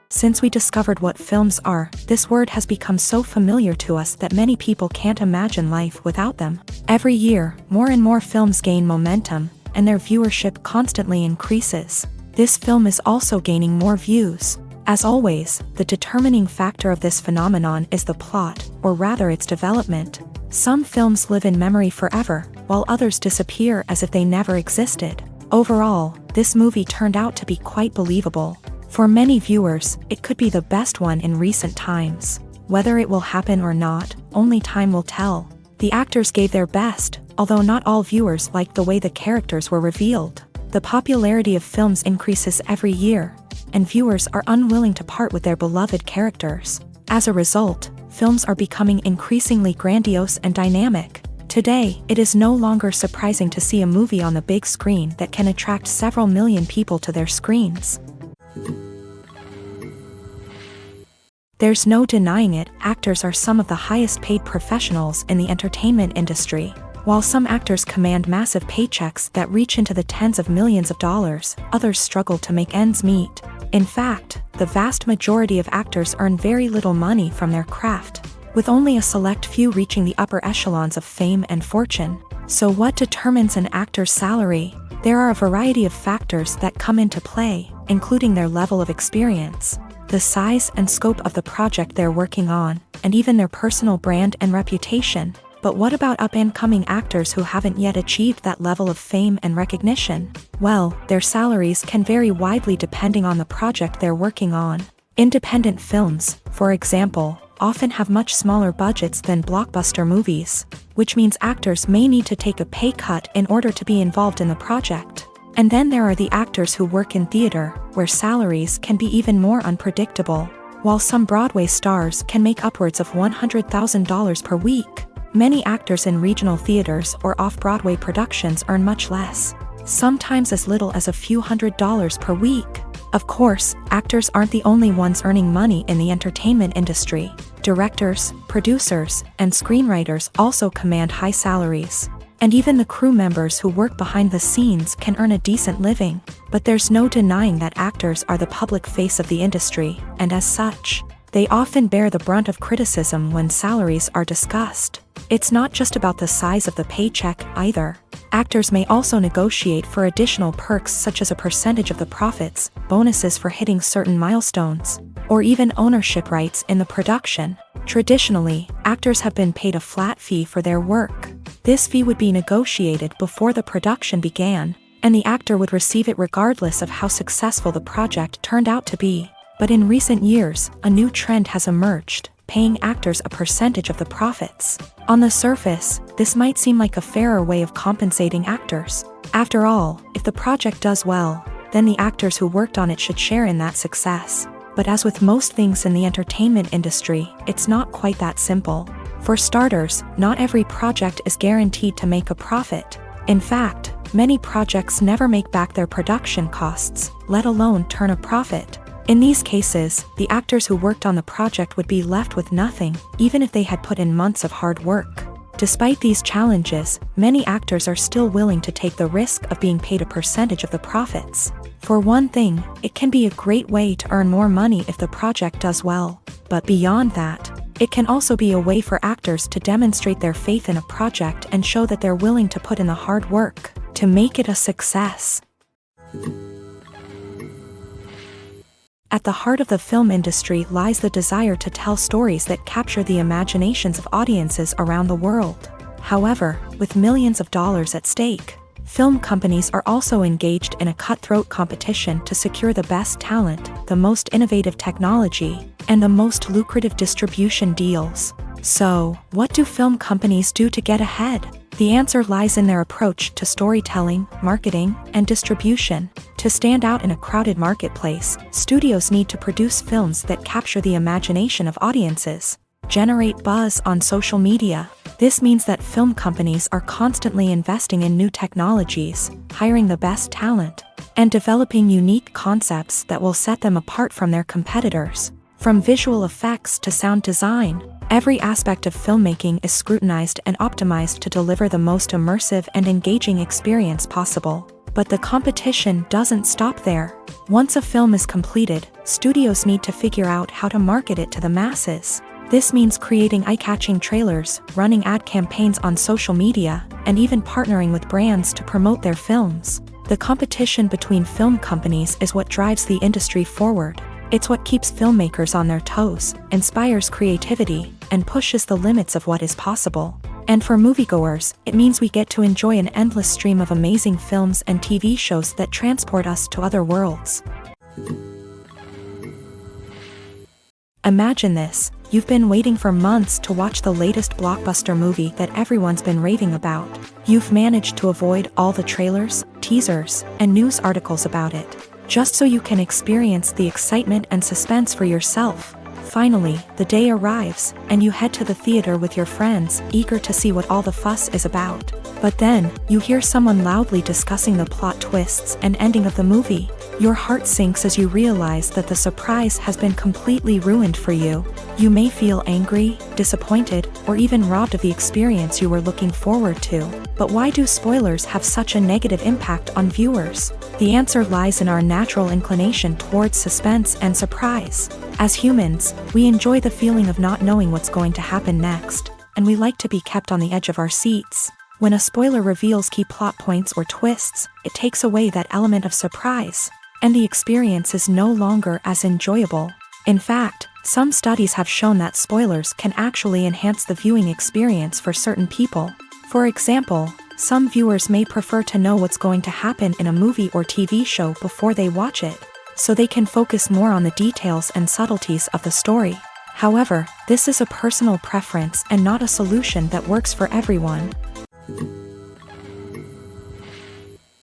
Since we discovered what films are, this word has become so familiar to us that many people can't imagine life without them. Every year, more and more films gain momentum, and their viewership constantly increases. This film is also gaining more views. As always, the determining factor of this phenomenon is the plot, or rather its development. Some films live in memory forever, while others disappear as if they never existed. Overall, this movie turned out to be quite believable. For many viewers, it could be the best one in recent times. Whether it will happen or not, only time will tell. The actors gave their best, although not all viewers liked the way the characters were revealed. The popularity of films increases every year, and viewers are unwilling to part with their beloved characters. As a result, films are becoming increasingly grandiose and dynamic. Today, it is no longer surprising to see a movie on the big screen that can attract several million people to their screens. There's no denying it, actors are some of the highest paid professionals in the entertainment industry. While some actors command massive paychecks that reach into the tens of millions of dollars, others struggle to make ends meet. In fact, the vast majority of actors earn very little money from their craft, with only a select few reaching the upper echelons of fame and fortune. So what determines an actor's salary? There are a variety of factors that come into play, including their level of experience, the size and scope of the project they're working on, and even their personal brand and reputation. But what about up-and-coming actors who haven't yet achieved that level of fame and recognition? Well, their salaries can vary widely depending on the project they're working on. Independent films, for example, often have much smaller budgets than blockbuster movies, which means actors may need to take a pay cut in order to be involved in the project. And then there are the actors who work in theater, where salaries can be even more unpredictable. While some Broadway stars can make upwards of $100,000 per week, many actors in regional theaters or off-Broadway productions earn much less, sometimes as little as a few $100s per week. Of course, actors aren't the only ones earning money in the entertainment industry. Directors, producers, and screenwriters also command high salaries. And even the crew members who work behind the scenes can earn a decent living. But there's no denying that actors are the public face of the industry, and as such, they often bear the brunt of criticism when salaries are discussed. It's not just about the size of the paycheck, either. Actors may also negotiate for additional perks such as a percentage of the profits, bonuses for hitting certain milestones, or even ownership rights in the production. Traditionally, actors have been paid a flat fee for their work. This fee would be negotiated before the production began, and the actor would receive it regardless of how successful the project turned out to be. But in recent years, a new trend has emerged, paying actors a percentage of the profits. On the surface, this might seem like a fairer way of compensating actors. After all, if the project does well, then the actors who worked on it should share in that success. But as with most things in the entertainment industry, it's not quite that simple. For starters, not every project is guaranteed to make a profit. In fact, many projects never make back their production costs, let alone turn a profit. In these cases, the actors who worked on the project would be left with nothing, even if they had put in months of hard work. Despite these challenges, many actors are still willing to take the risk of being paid a percentage of the profits. For one thing, it can be a great way to earn more money if the project does well. But beyond that, it can also be a way for actors to demonstrate their faith in a project and show that they're willing to put in the hard work to make it a success. At the heart of the film industry lies the desire to tell stories that capture the imaginations of audiences around the world. However, with millions of dollars at stake, film companies are also engaged in a cutthroat competition to secure the best talent, the most innovative technology, and the most lucrative distribution deals. So, what do film companies do to get ahead? The answer lies in their approach to storytelling, marketing, and distribution. To stand out in a crowded marketplace, studios need to produce films that capture the imagination of audiences, generate buzz on social media. This means that film companies are constantly investing in new technologies, hiring the best talent, and developing unique concepts that will set them apart from their competitors. From visual effects to sound design, every aspect of filmmaking is scrutinized and optimized to deliver the most immersive and engaging experience possible. But the competition doesn't stop there. Once a film is completed, studios need to figure out how to market it to the masses. This means creating eye-catching trailers, running ad campaigns on social media, and even partnering with brands to promote their films. The competition between film companies is what drives the industry forward. It's what keeps filmmakers on their toes, inspires creativity, and pushes the limits of what is possible. And for moviegoers, it means we get to enjoy an endless stream of amazing films and TV shows that transport us to other worlds. Imagine this. You've been waiting for months to watch the latest blockbuster movie that everyone's been raving about. You've managed to avoid all the trailers, teasers, and news articles about it, just so you can experience the excitement and suspense for yourself. Finally, the day arrives, and you head to the theater with your friends, eager to see what all the fuss is about. But then, you hear someone loudly discussing the plot twists and ending of the movie. Your heart sinks as you realize that the surprise has been completely ruined for you. You may feel angry, disappointed, or even robbed of the experience you were looking forward to. But why do spoilers have such a negative impact on viewers? The answer lies in our natural inclination towards suspense and surprise. As humans, we enjoy the feeling of not knowing what's going to happen next, and we like to be kept on the edge of our seats. When a spoiler reveals key plot points or twists, it takes away that element of surprise, and the experience is no longer as enjoyable. In fact, some studies have shown that spoilers can actually enhance the viewing experience for certain people. For example, some viewers may prefer to know what's going to happen in a movie or TV show before they watch it, so they can focus more on the details and subtleties of the story. However, this is a personal preference and not a solution that works for everyone.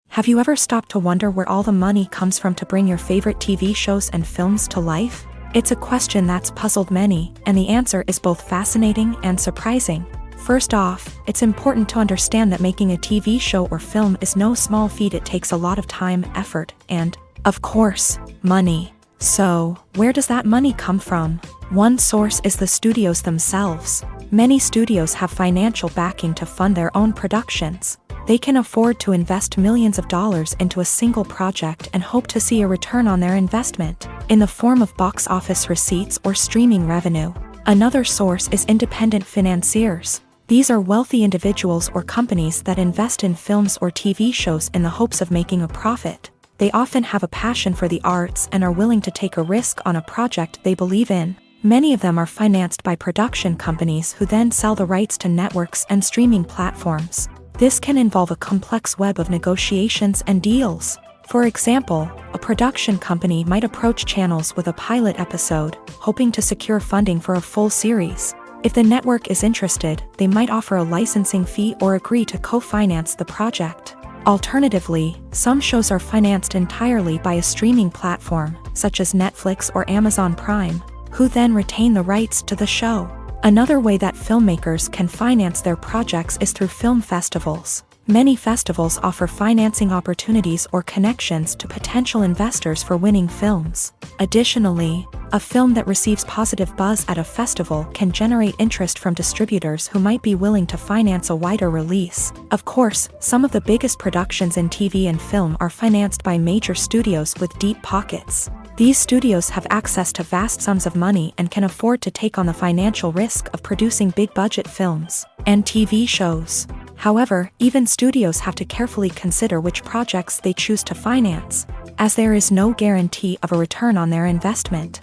Have you ever stopped to wonder where all the money comes from to bring your favorite TV shows and films to life? It's a question that's puzzled many, and the answer is both fascinating and surprising. First off, it's important to understand that making a TV show or film is no small feat. It takes a lot of time, effort, and, of course, money. So, where does that money come from? One source is the studios themselves. Many studios have financial backing to fund their own productions. They can afford to invest millions of dollars into a single project and hope to see a return on their investment, in the form of box office receipts or streaming revenue. Another source is independent financiers. These are wealthy individuals or companies that invest in films or TV shows in the hopes of making a profit. They often have a passion for the arts and are willing to take a risk on a project they believe in. Many of them are financed by production companies who then sell the rights to networks and streaming platforms. This can involve a complex web of negotiations and deals. For example, a production company might approach channels with a pilot episode, hoping to secure funding for a full series. If the network is interested, they might offer a licensing fee or agree to co-finance the project. Alternatively, some shows are financed entirely by a streaming platform, such as Netflix or Amazon Prime, who then retain the rights to the show. Another way that filmmakers can finance their projects is through film festivals. Many festivals offer financing opportunities or connections to potential investors for winning films. Additionally, a film that receives positive buzz at a festival can generate interest from distributors who might be willing to finance a wider release. Of course, some of the biggest productions in TV and film are financed by major studios with deep pockets. These studios have access to vast sums of money and can afford to take on the financial risk of producing big-budget films and TV shows. However, even studios have to carefully consider which projects they choose to finance, as there is no guarantee of a return on their investment.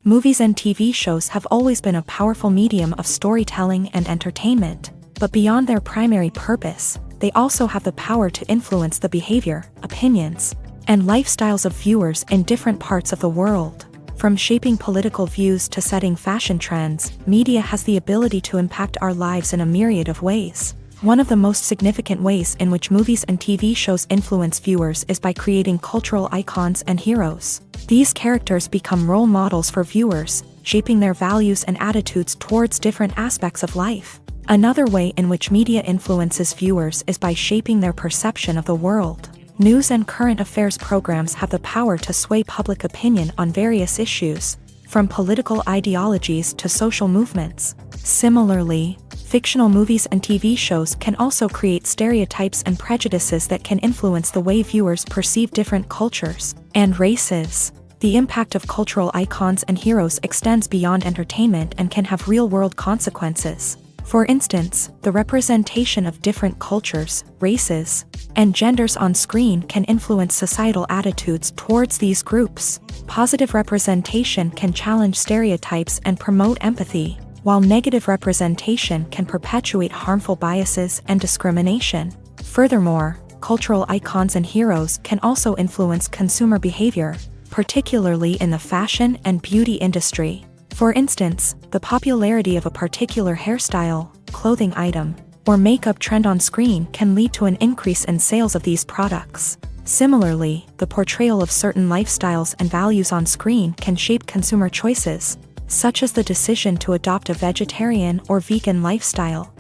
Movies and TV shows have always been a powerful medium of storytelling and entertainment, but beyond their primary purpose, they also have the power to influence the behavior, opinions, and lifestyles of viewers in different parts of the world. From shaping political views to setting fashion trends, media has the ability to impact our lives in a myriad of ways. One of the most significant ways in which movies and TV shows influence viewers is by creating cultural icons and heroes. These characters become role models for viewers, shaping their values and attitudes towards different aspects of life. Another way in which media influences viewers is by shaping their perception of the world. News and current affairs programs have the power to sway public opinion on various issues, from political ideologies to social movements. Similarly, Fictional movies and TV shows can also create stereotypes and prejudices that can influence the way viewers perceive different cultures and races. The impact of cultural icons and heroes extends beyond entertainment and can have real-world consequences. For instance, the representation of different cultures, races, and genders on screen can influence societal attitudes towards these groups. Positive representation can challenge stereotypes and promote empathy, while negative representation can perpetuate harmful biases and discrimination. Furthermore, cultural icons and heroes can also influence consumer behavior, particularly in the fashion and beauty industry. For instance, the popularity of a particular hairstyle, clothing item, or makeup trend on screen can lead to an increase in sales of these products. Similarly, the portrayal of certain lifestyles and values on screen can shape consumer choices, such as the decision to adopt a vegetarian or vegan lifestyle.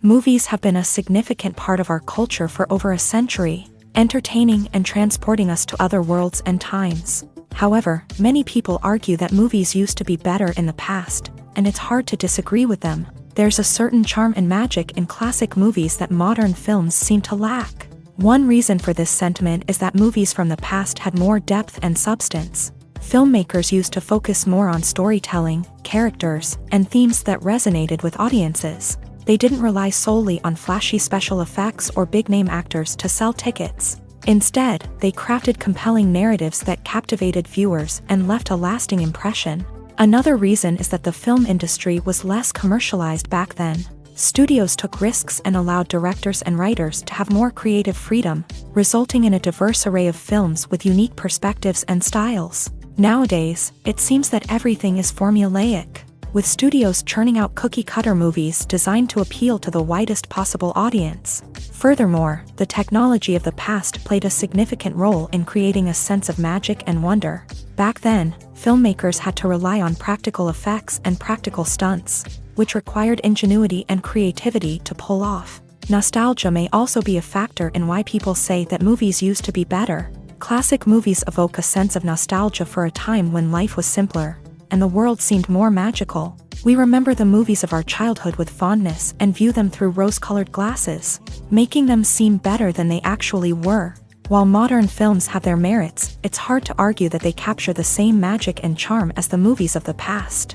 Movies have been a significant part of our culture for over a century, entertaining and transporting us to other worlds and times. However, many people argue that movies used to be better in the past, and it's hard to disagree with them. There's a certain charm and magic in classic movies that modern films seem to lack. One reason for this sentiment is that movies from the past had more depth and substance. Filmmakers used to focus more on storytelling, characters, and themes that resonated with audiences. They didn't rely solely on flashy special effects or big-name actors to sell tickets. Instead, they crafted compelling narratives that captivated viewers and left a lasting impression. Another reason is that the film industry was less commercialized back then. Studios took risks and allowed directors and writers to have more creative freedom, resulting in a diverse array of films with unique perspectives and styles. Nowadays, it seems that everything is formulaic, with studios churning out cookie-cutter movies designed to appeal to the widest possible audience. Furthermore, the technology of the past played a significant role in creating a sense of magic and wonder. Back then, filmmakers had to rely on practical effects and practical stunts, which required ingenuity and creativity to pull off. Nostalgia may also be a factor in why people say that movies used to be better. Classic movies evoke a sense of nostalgia for a time when life was simpler, and the world seemed more magical. We remember the movies of our childhood with fondness and view them through rose-colored glasses, making them seem better than they actually were. While modern films have their merits, it's hard to argue that they capture the same magic and charm as the movies of the past.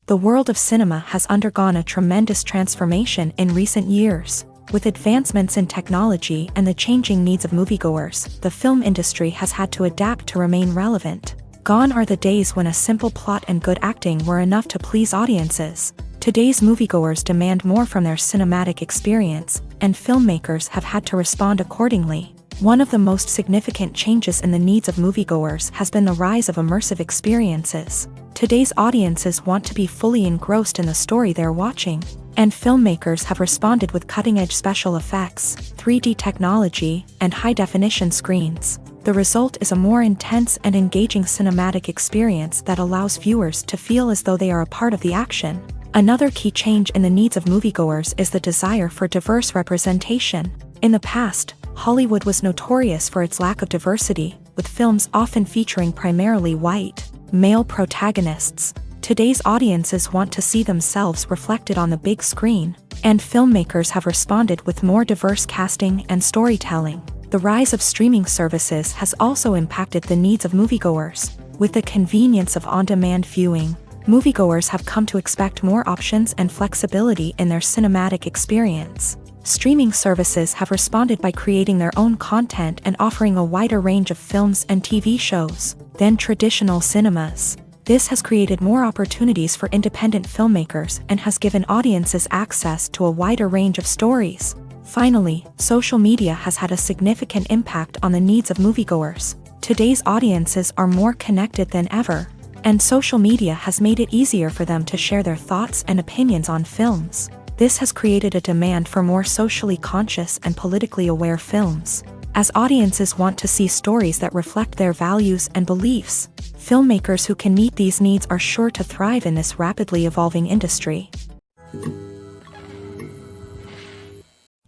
The world of cinema has undergone a tremendous transformation in recent years. With advancements in technology and the changing needs of moviegoers, the film industry has had to adapt to remain relevant. Gone are the days when a simple plot and good acting were enough to please audiences. Today's moviegoers demand more from their cinematic experience, and filmmakers have had to respond accordingly. One of the most significant changes in the needs of moviegoers has been the rise of immersive experiences. Today's audiences want to be fully engrossed in the story they're watching, and filmmakers have responded with cutting-edge special effects, 3D technology, and high-definition screens. The result is a more intense and engaging cinematic experience that allows viewers to feel as though they are a part of the action. Another key change in the needs of moviegoers is the desire for diverse representation. In the past, Hollywood was notorious for its lack of diversity, with films often featuring primarily white, male protagonists. Today's audiences want to see themselves reflected on the big screen, and filmmakers have responded with more diverse casting and storytelling. The rise of streaming services has also impacted the needs of moviegoers. With the convenience of on-demand viewing, moviegoers have come to expect more options and flexibility in their cinematic experience. Streaming services have responded by creating their own content and offering a wider range of films and TV shows than traditional cinemas. This has created more opportunities for independent filmmakers and has given audiences access to a wider range of stories. Finally, social media has had a significant impact on the needs of moviegoers. Today's audiences are more connected than ever, and social media has made it easier for them to share their thoughts and opinions on films. This has created a demand for more socially conscious and politically aware films. As audiences want to see stories that reflect their values and beliefs, filmmakers who can meet these needs are sure to thrive in this rapidly evolving industry.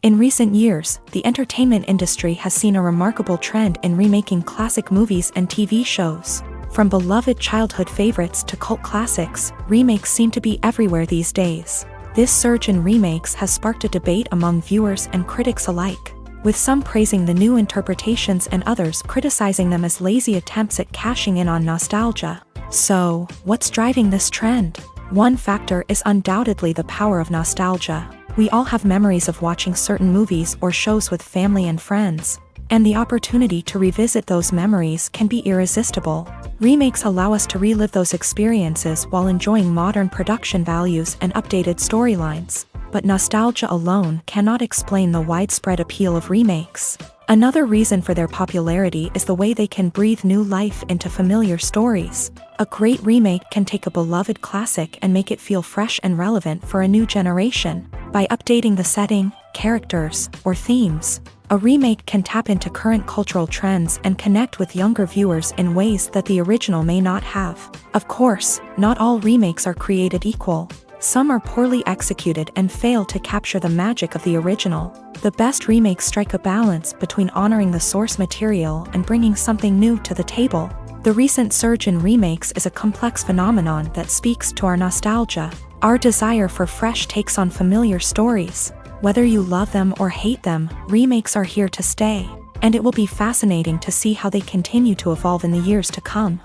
In recent years, the entertainment industry has seen a remarkable trend in remaking classic movies and TV shows. From beloved childhood favorites to cult classics, remakes seem to be everywhere these days. This surge in remakes has sparked a debate among viewers and critics alike, with some praising the new interpretations and others criticizing them as lazy attempts at cashing in on nostalgia. So, what's driving this trend? One factor is undoubtedly the power of nostalgia. We all have memories of watching certain movies or shows with family and friends, and the opportunity to revisit those memories can be irresistible. Remakes allow us to relive those experiences while enjoying modern production values and updated storylines. But nostalgia alone cannot explain the widespread appeal of remakes. Another reason for their popularity is the way they can breathe new life into familiar stories. A great remake can take a beloved classic and make it feel fresh and relevant for a new generation. By updating the setting, characters, or themes, a remake can tap into current cultural trends and connect with younger viewers in ways that the original may not have. Of course, not all remakes are created equal. Some are poorly executed and fail to capture the magic of the original. The best remakes strike a balance between honoring the source material and bringing something new to the table. The recent surge in remakes is a complex phenomenon that speaks to our nostalgia, our desire for fresh takes on familiar stories. Whether you love them or hate them, remakes are here to stay, and it will be fascinating to see how they continue to evolve in the years to come.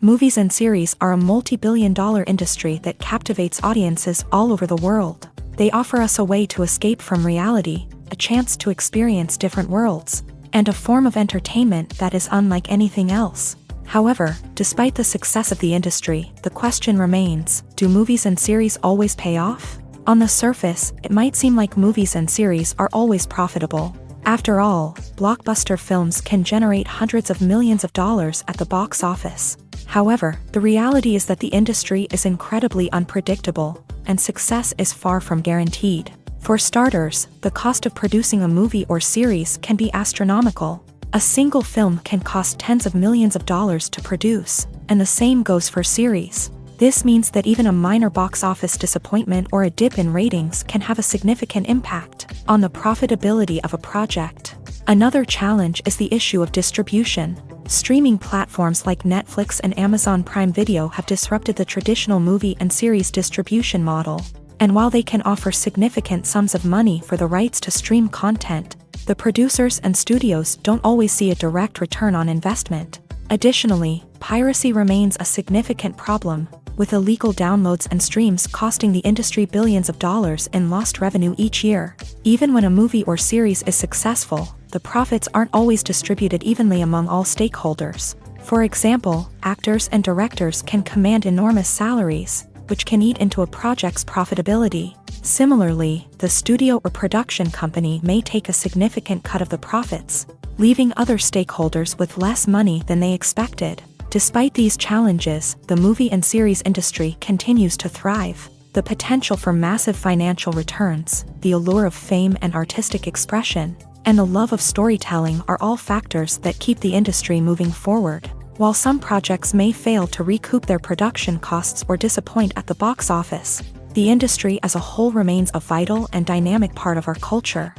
Movies and series are a multi-billion-dollar industry that captivates audiences all over the world. They offer us a way to escape from reality, a chance to experience different worlds, and a form of entertainment that is unlike anything else. However, despite the success of the industry, the question remains, do movies and series always pay off? On the surface, it might seem like movies and series are always profitable. After all, blockbuster films can generate hundreds of millions of dollars at the box office. However, the reality is that the industry is incredibly unpredictable, and success is far from guaranteed. For starters, the cost of producing a movie or series can be astronomical. A single film can cost tens of millions of dollars to produce, and the same goes for series. This means that even a minor box office disappointment or a dip in ratings can have a significant impact on the profitability of a project. Another challenge is the issue of distribution. Streaming platforms like Netflix and Amazon Prime Video have disrupted the traditional movie and series distribution model. And while they can offer significant sums of money for the rights to stream content, the producers and studios don't always see a direct return on investment. Additionally, piracy remains a significant problem, with illegal downloads and streams costing the industry billions of dollars in lost revenue each year. Even when a movie or series is successful, the profits aren't always distributed evenly among all stakeholders. For example, actors and directors can command enormous salaries, which can eat into a project's profitability. Similarly, the studio or production company may take a significant cut of the profits, leaving other stakeholders with less money than they expected. Despite these challenges, the movie and series industry continues to thrive. The potential for massive financial returns, the allure of fame and artistic expression, and the love of storytelling are all factors that keep the industry moving forward. While some projects may fail to recoup their production costs or disappoint at the box office, the industry as a whole remains a vital and dynamic part of our culture.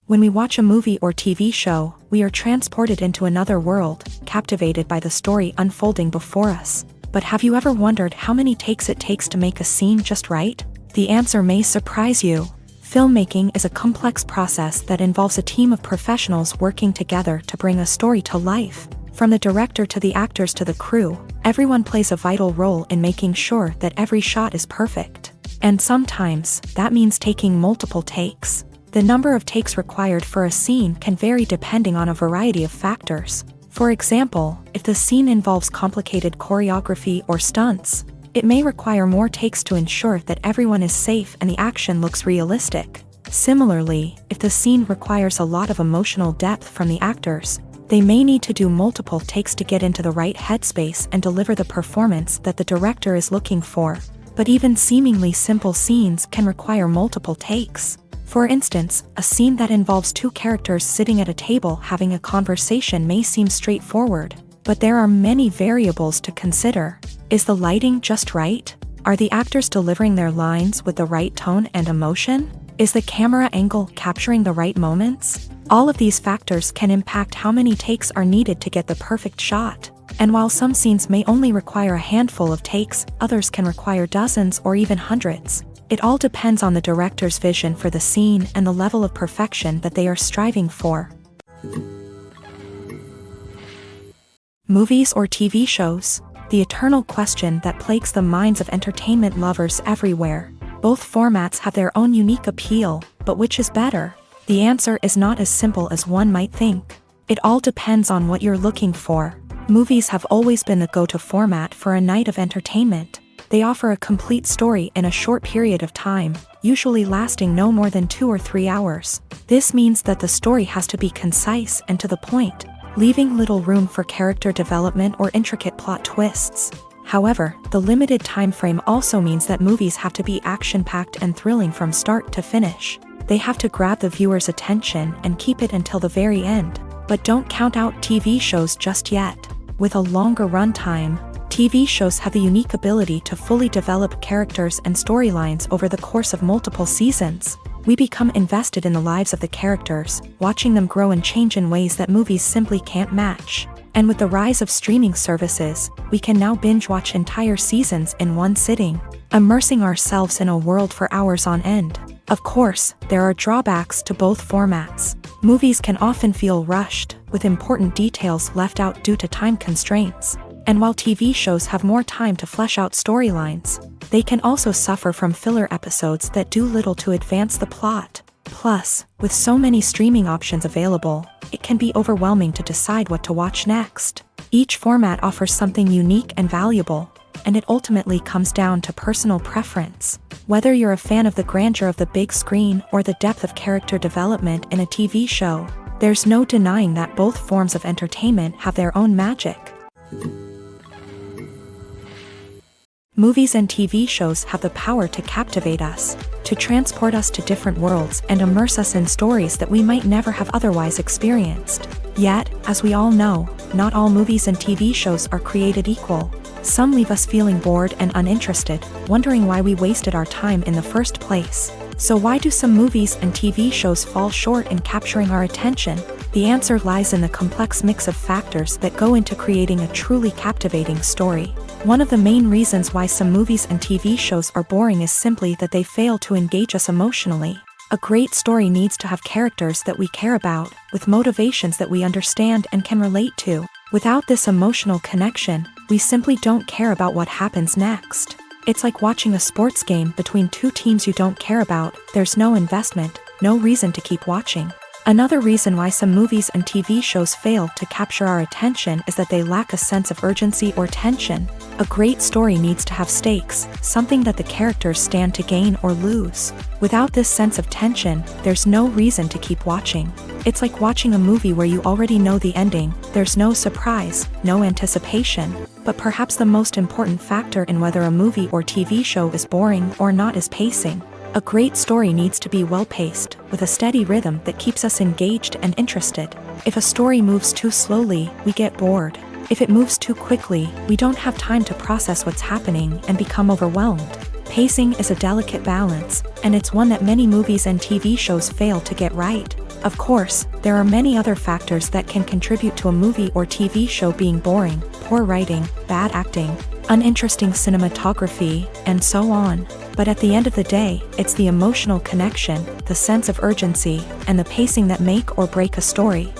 When we watch a movie or TV show, we are transported into another world, captivated by the story unfolding before us. But have you ever wondered how many takes it takes to make a scene just right? The answer may surprise you. Filmmaking is a complex process that involves a team of professionals working together to bring a story to life. From the director to the actors to the crew, everyone plays a vital role in making sure that every shot is perfect. And sometimes, that means taking multiple takes. The number of takes required for a scene can vary depending on a variety of factors. For example, if the scene involves complicated choreography or stunts, it may require more takes to ensure that everyone is safe and the action looks realistic. Similarly, if the scene requires a lot of emotional depth from the actors, they may need to do multiple takes to get into the right headspace and deliver the performance that the director is looking for. But even seemingly simple scenes can require multiple takes. For instance, a scene that involves two characters sitting at a table having a conversation may seem straightforward, but there are many variables to consider. Is the lighting just right? Are the actors delivering their lines with the right tone and emotion? Is the camera angle capturing the right moments? All of these factors can impact how many takes are needed to get the perfect shot. And while some scenes may only require a handful of takes, others can require dozens or even hundreds. It all depends on the director's vision for the scene and the level of perfection that they are striving for. Movies or TV shows? The eternal question that plagues the minds of entertainment lovers everywhere. Both formats have their own unique appeal, but which is better? The answer is not as simple as one might think. It all depends on what you're looking for. Movies have always been the go-to format for a night of entertainment. They offer a complete story in a short period of time, usually lasting no more than 2 or 3 hours. This means that the story has to be concise and to the point, leaving little room for character development or intricate plot twists. However, the limited time frame also means that movies have to be action-packed and thrilling from start to finish. They have to grab the viewer's attention and keep it until the very end. But don't count out TV shows just yet. With a longer runtime, TV shows have the unique ability to fully develop characters and storylines over the course of multiple seasons. We become invested in the lives of the characters, watching them grow and change in ways that movies simply can't match. And with the rise of streaming services, we can now binge-watch entire seasons in one sitting, immersing ourselves in a world for hours on end. Of course, there are drawbacks to both formats. Movies can often feel rushed, with important details left out due to time constraints. And while TV shows have more time to flesh out storylines, they can also suffer from filler episodes that do little to advance the plot. Plus, with so many streaming options available, it can be overwhelming to decide what to watch next. Each format offers something unique and valuable, and it ultimately comes down to personal preference. Whether you're a fan of the grandeur of the big screen or the depth of character development in a TV show, there's no denying that both forms of entertainment have their own magic. Movies and TV shows have the power to captivate us, to transport us to different worlds and immerse us in stories that we might never have otherwise experienced. Yet, as we all know, not all movies and TV shows are created equal. Some leave us feeling bored and uninterested, wondering why we wasted our time in the first place. So why do some movies and TV shows fall short in capturing our attention? The answer lies in the complex mix of factors that go into creating a truly captivating story. One of the main reasons why some movies and TV shows are boring is simply that they fail to engage us emotionally. A great story needs to have characters that we care about, with motivations that we understand and can relate to. Without this emotional connection, we simply don't care about what happens next. It's like watching a sports game between two teams you don't care about. There's no investment, no reason to keep watching. Another reason why some movies and TV shows fail to capture our attention is that they lack a sense of urgency or tension. A great story needs to have stakes, something that the characters stand to gain or lose. Without this sense of tension, there's no reason to keep watching. It's like watching a movie where you already know the ending. There's no surprise, no anticipation. But perhaps the most important factor in whether a movie or TV show is boring or not is pacing. A great story needs to be well-paced, with a steady rhythm that keeps us engaged and interested. If a story moves too slowly, we get bored. If it moves too quickly, we don't have time to process what's happening and become overwhelmed. Pacing is a delicate balance, and it's one that many movies and TV shows fail to get right. Of course, there are many other factors that can contribute to a movie or TV show being boring: poor writing, bad acting, uninteresting cinematography, and so on. But at the end of the day, it's the emotional connection, the sense of urgency, and the pacing that make or break a story.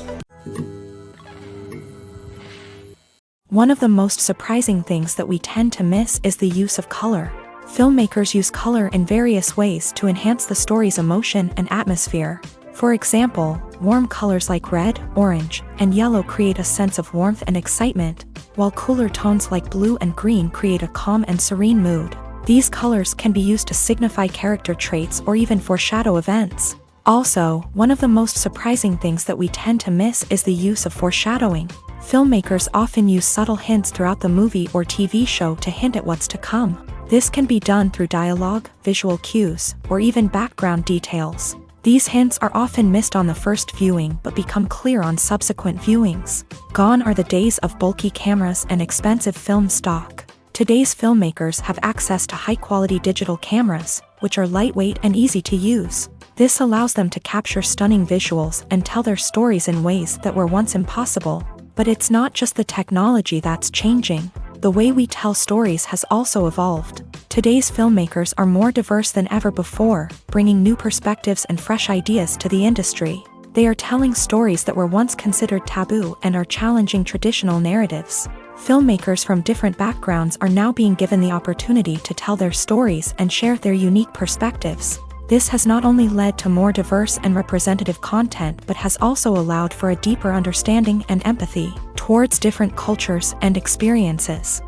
One of the most surprising things that we tend to miss is the use of color. Filmmakers use color in various ways to enhance the story's emotion and atmosphere. For example, warm colors like red, orange, and yellow create a sense of warmth and excitement, while cooler tones like blue and green create a calm and serene mood. These colors can be used to signify character traits or even foreshadow events. Also, one of the most surprising things that we tend to miss is the use of foreshadowing. Filmmakers often use subtle hints throughout the movie or TV show to hint at what's to come. This can be done through dialogue, visual cues, or even background details. These hints are often missed on the first viewing but become clear on subsequent viewings. Gone are the days of bulky cameras and expensive film stock. Today's filmmakers have access to high-quality digital cameras, which are lightweight and easy to use. This allows them to capture stunning visuals and tell their stories in ways that were once impossible. But it's not just the technology that's changing. The way we tell stories has also evolved. Today's filmmakers are more diverse than ever before, bringing new perspectives and fresh ideas to the industry. They are telling stories that were once considered taboo and are challenging traditional narratives. Filmmakers from different backgrounds are now being given the opportunity to tell their stories and share their unique perspectives. This has not only led to more diverse and representative content but has also allowed for a deeper understanding and empathy towards different cultures and experiences.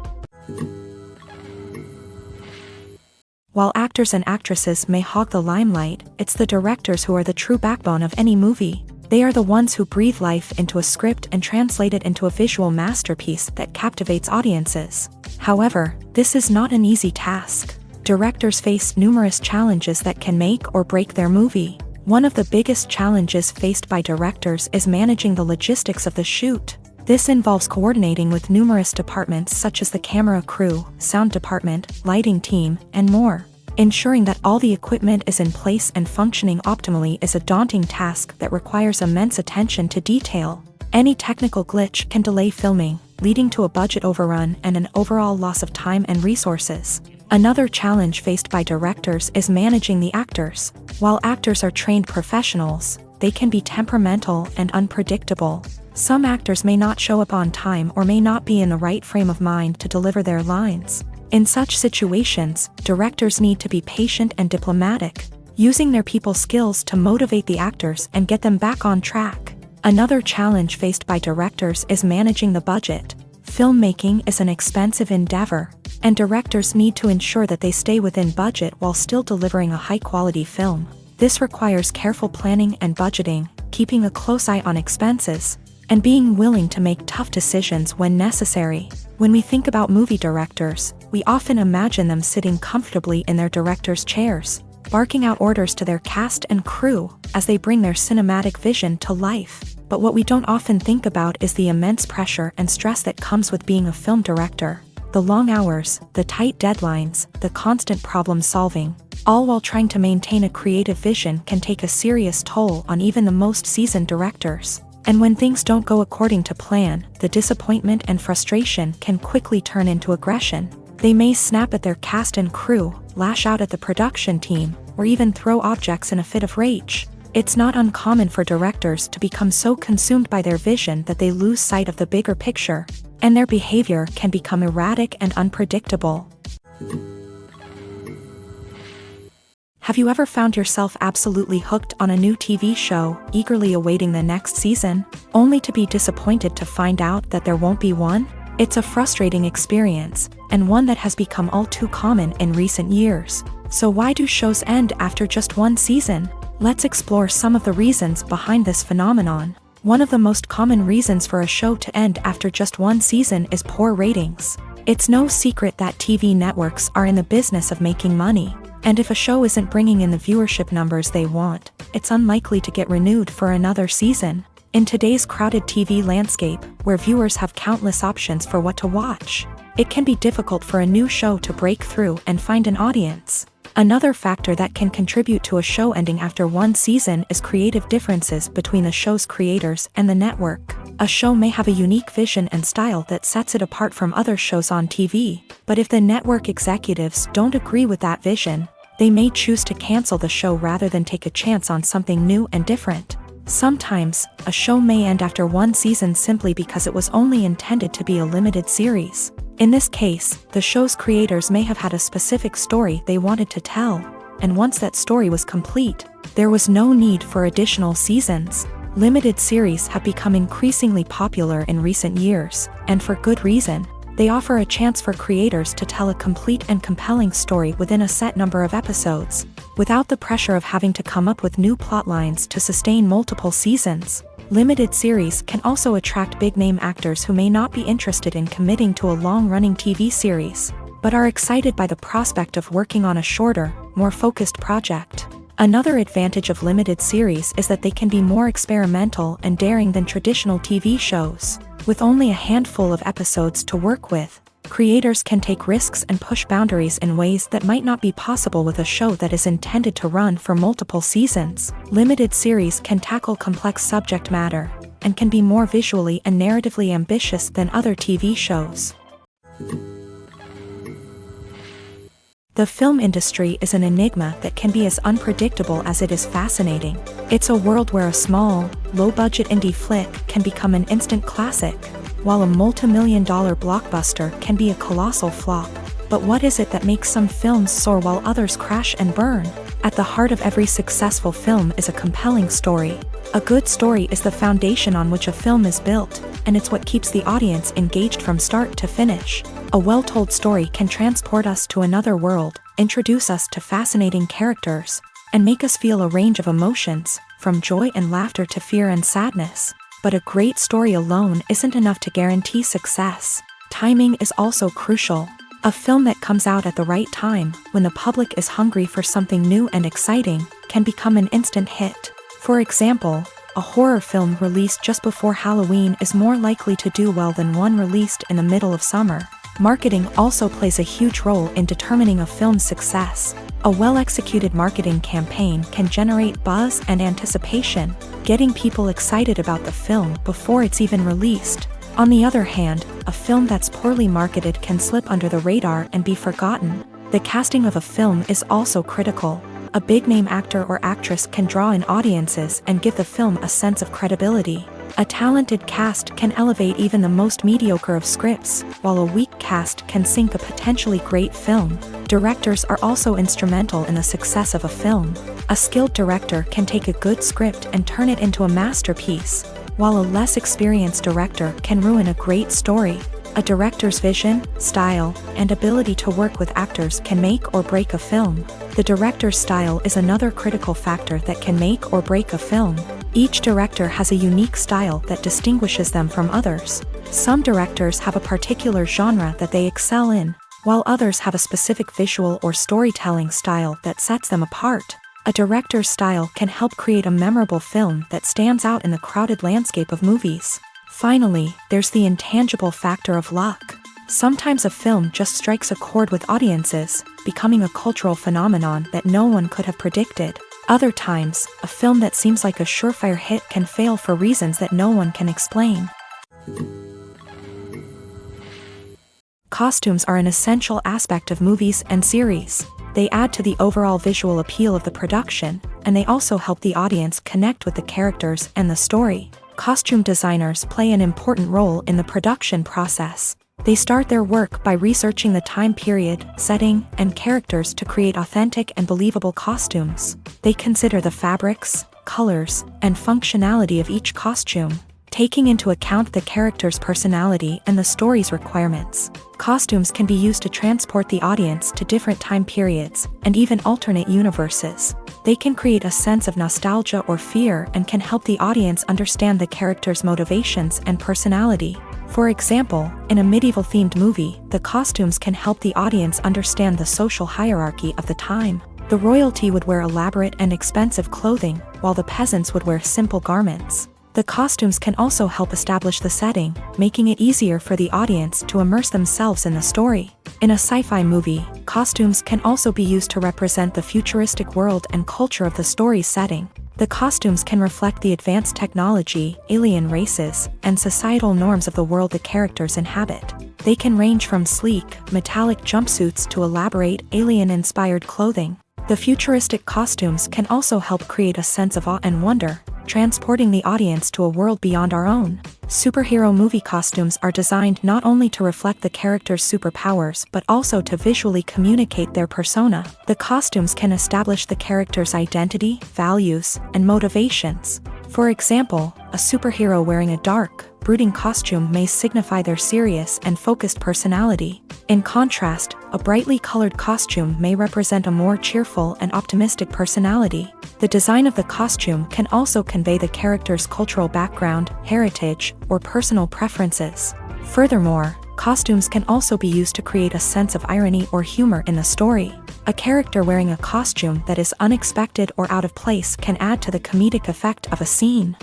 While actors and actresses may hog the limelight, it's the directors who are the true backbone of any movie. They are the ones who breathe life into a script and translate it into a visual masterpiece that captivates audiences. However, this is not an easy task. Directors face numerous challenges that can make or break their movie. One of the biggest challenges faced by directors is managing the logistics of the shoot. This involves coordinating with numerous departments such as the camera crew, sound department, lighting team, and more. Ensuring that all the equipment is in place and functioning optimally is a daunting task that requires immense attention to detail. Any technical glitch can delay filming, leading to a budget overrun and an overall loss of time and resources. Another challenge faced by directors is managing the actors. While actors are trained professionals, they can be temperamental and unpredictable. Some actors may not show up on time or may not be in the right frame of mind to deliver their lines. In such situations, directors need to be patient and diplomatic, using their people skills to motivate the actors and get them back on track. Another challenge faced by directors is managing the budget. Filmmaking is an expensive endeavor, and directors need to ensure that they stay within budget while still delivering a high-quality film. This requires careful planning and budgeting, keeping a close eye on expenses, and being willing to make tough decisions when necessary. When we think about movie directors, we often imagine them sitting comfortably in their director's chairs, barking out orders to their cast and crew as they bring their cinematic vision to life. But what we don't often think about is the immense pressure and stress that comes with being a film director. The long hours, the tight deadlines, the constant problem solving, all while trying to maintain a creative vision can take a serious toll on even the most seasoned directors. And when things don't go according to plan, the disappointment and frustration can quickly turn into aggression. They may snap at their cast and crew, lash out at the production team, or even throw objects in a fit of rage. It's not uncommon for directors to become so consumed by their vision that they lose sight of the bigger picture, and their behavior can become erratic and unpredictable. Have you ever found yourself absolutely hooked on a new TV show, eagerly awaiting the next season, only to be disappointed to find out that there won't be one? It's a frustrating experience, and one that has become all too common in recent years. So why do shows end after just one season? Let's explore some of the reasons behind this phenomenon. One of the most common reasons for a show to end after just one season is poor ratings. It's no secret that TV networks are in the business of making money, and if a show isn't bringing in the viewership numbers they want, it's unlikely to get renewed for another season. In today's crowded TV landscape, where viewers have countless options for what to watch, it can be difficult for a new show to break through and find an audience. Another factor that can contribute to a show ending after one season is creative differences between the show's creators and the network. A show may have a unique vision and style that sets it apart from other shows on TV, but if the network executives don't agree with that vision, they may choose to cancel the show rather than take a chance on something new and different. Sometimes, a show may end after one season simply because it was only intended to be a limited series. In this case, the show's creators may have had a specific story they wanted to tell, and once that story was complete, there was no need for additional seasons. Limited series have become increasingly popular in recent years, and for good reason. They offer a chance for creators to tell a complete and compelling story within a set number of episodes, without the pressure of having to come up with new plot lines to sustain multiple seasons. Limited series can also attract big-name actors who may not be interested in committing to a long-running TV series, but are excited by the prospect of working on a shorter, more focused project. Another advantage of limited series is that they can be more experimental and daring than traditional TV shows. With only a handful of episodes to work with, Creators can take risks and push boundaries in ways that might not be possible with a show that is intended to run for multiple seasons. Limited series can tackle complex subject matter and can be more visually and narratively ambitious than other TV shows. The film industry is an enigma that can be as unpredictable as it is fascinating. It's a world where a small, low-budget indie flick can become an instant classic, while a multi-million-dollar blockbuster can be a colossal flop. But what is it that makes some films soar while others crash and burn? At the heart of every successful film is a compelling story. A good story is the foundation on which a film is built, and it's what keeps the audience engaged from start to finish. A well-told story can transport us to another world, introduce us to fascinating characters, and make us feel a range of emotions, from joy and laughter to fear and sadness. But a great story alone isn't enough to guarantee success. Timing is also crucial. A film that comes out at the right time, when the public is hungry for something new and exciting, can become an instant hit. For example, a horror film released just before Halloween is more likely to do well than one released in the middle of summer. Marketing also plays a huge role in determining a film's success. A well-executed marketing campaign can generate buzz and anticipation, getting people excited about the film before it's even released. On the other hand, a film that's poorly marketed can slip under the radar and be forgotten. The casting of a film is also critical. A big-name actor or actress can draw in audiences and give the film a sense of credibility. A talented cast can elevate even the most mediocre of scripts, while a weak cast can sink a potentially great film. Directors are also instrumental in the success of a film. A skilled director can take a good script and turn it into a masterpiece, while a less experienced director can ruin a great story. A director's vision, style, and ability to work with actors can make or break a film. The director's style is another critical factor that can make or break a film. Each director has a unique style that distinguishes them from others. Some directors have a particular genre that they excel in, while others have a specific visual or storytelling style that sets them apart. A director's style can help create a memorable film that stands out in the crowded landscape of movies. Finally, there's the intangible factor of luck. Sometimes a film just strikes a chord with audiences, becoming a cultural phenomenon that no one could have predicted. Other times, a film that seems like a surefire hit can fail for reasons that no one can explain. Costumes are an essential aspect of movies and series. They add to the overall visual appeal of the production, and they also help the audience connect with the characters and the story. Costume designers play an important role in the production process. They start their work by researching the time period, setting, and characters to create authentic and believable costumes. They consider the fabrics, colors, and functionality of each costume, taking into account the character's personality and the story's requirements. Costumes can be used to transport the audience to different time periods and even alternate universes. They can create a sense of nostalgia or fear and can help the audience understand the character's motivations and personality. For example, in a medieval-themed movie, the costumes can help the audience understand the social hierarchy of the time. The royalty would wear elaborate and expensive clothing, while the peasants would wear simple garments. The costumes can also help establish the setting, making it easier for the audience to immerse themselves in the story. In a sci-fi movie, costumes can also be used to represent the futuristic world and culture of the story's setting. The costumes can reflect the advanced technology, alien races, and societal norms of the world the characters inhabit. They can range from sleek, metallic jumpsuits to elaborate, alien-inspired clothing. The futuristic costumes can also help create a sense of awe and wonder, transporting the audience to a world beyond our own. Superhero movie costumes are designed not only to reflect the character's superpowers but also to visually communicate their persona. The costumes can establish the character's identity, values, and motivations. For example, a superhero wearing a dark, brooding costume may signify their serious and focused personality. In contrast, a brightly colored costume may represent a more cheerful and optimistic personality. The design of the costume can also convey the character's cultural background, heritage, or personal preferences. Furthermore, costumes can also be used to create a sense of irony or humor in the story. A character wearing a costume that is unexpected or out of place can add to the comedic effect of a scene.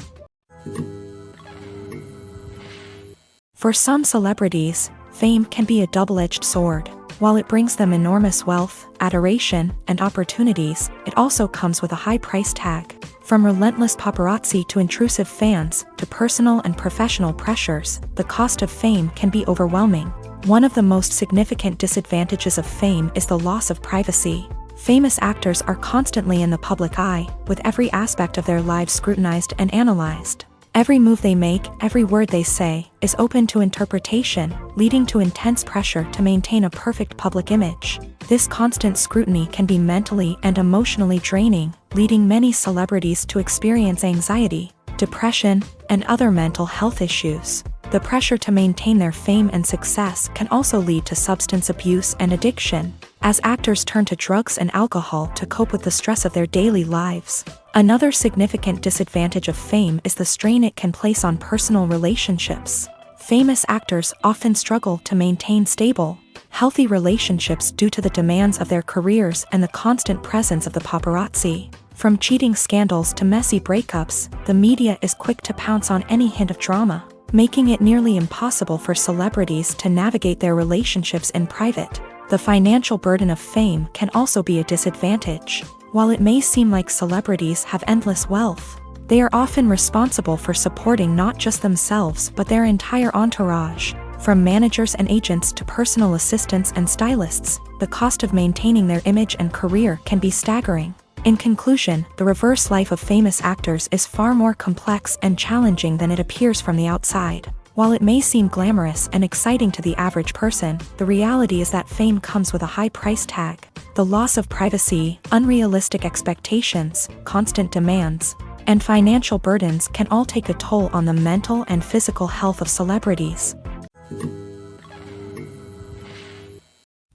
For some celebrities, Fame can be a double-edged sword. While it brings them enormous wealth, adoration, and opportunities, it also comes with a high price tag. From relentless paparazzi to intrusive fans, to personal and professional pressures, the cost of fame can be overwhelming. One of the most significant disadvantages of fame is the loss of privacy. Famous actors are constantly in the public eye, with every aspect of their lives scrutinized and analyzed. Every move they make, every word they say, is open to interpretation, leading to intense pressure to maintain a perfect public image. This constant scrutiny can be mentally and emotionally draining, leading many celebrities to experience anxiety, depression, and other mental health issues. The pressure to maintain their fame and success can also lead to substance abuse and addiction, as actors turn to drugs and alcohol to cope with the stress of their daily lives. Another significant disadvantage of fame is the strain it can place on personal relationships. Famous actors often struggle to maintain stable, healthy relationships due to the demands of their careers and the constant presence of the paparazzi. From cheating scandals to messy breakups, the media is quick to pounce on any hint of drama, making it nearly impossible for celebrities to navigate their relationships in private. The financial burden of fame can also be a disadvantage. While it may seem like celebrities have endless wealth, they are often responsible for supporting not just themselves but their entire entourage. From managers and agents to personal assistants and stylists, the cost of maintaining their image and career can be staggering. In conclusion, the reverse life of famous actors is far more complex and challenging than it appears from the outside. While it may seem glamorous and exciting to the average person, the reality is that fame comes with a high price tag. The loss of privacy, unrealistic expectations, constant demands, and financial burdens can all take a toll on the mental and physical health of celebrities.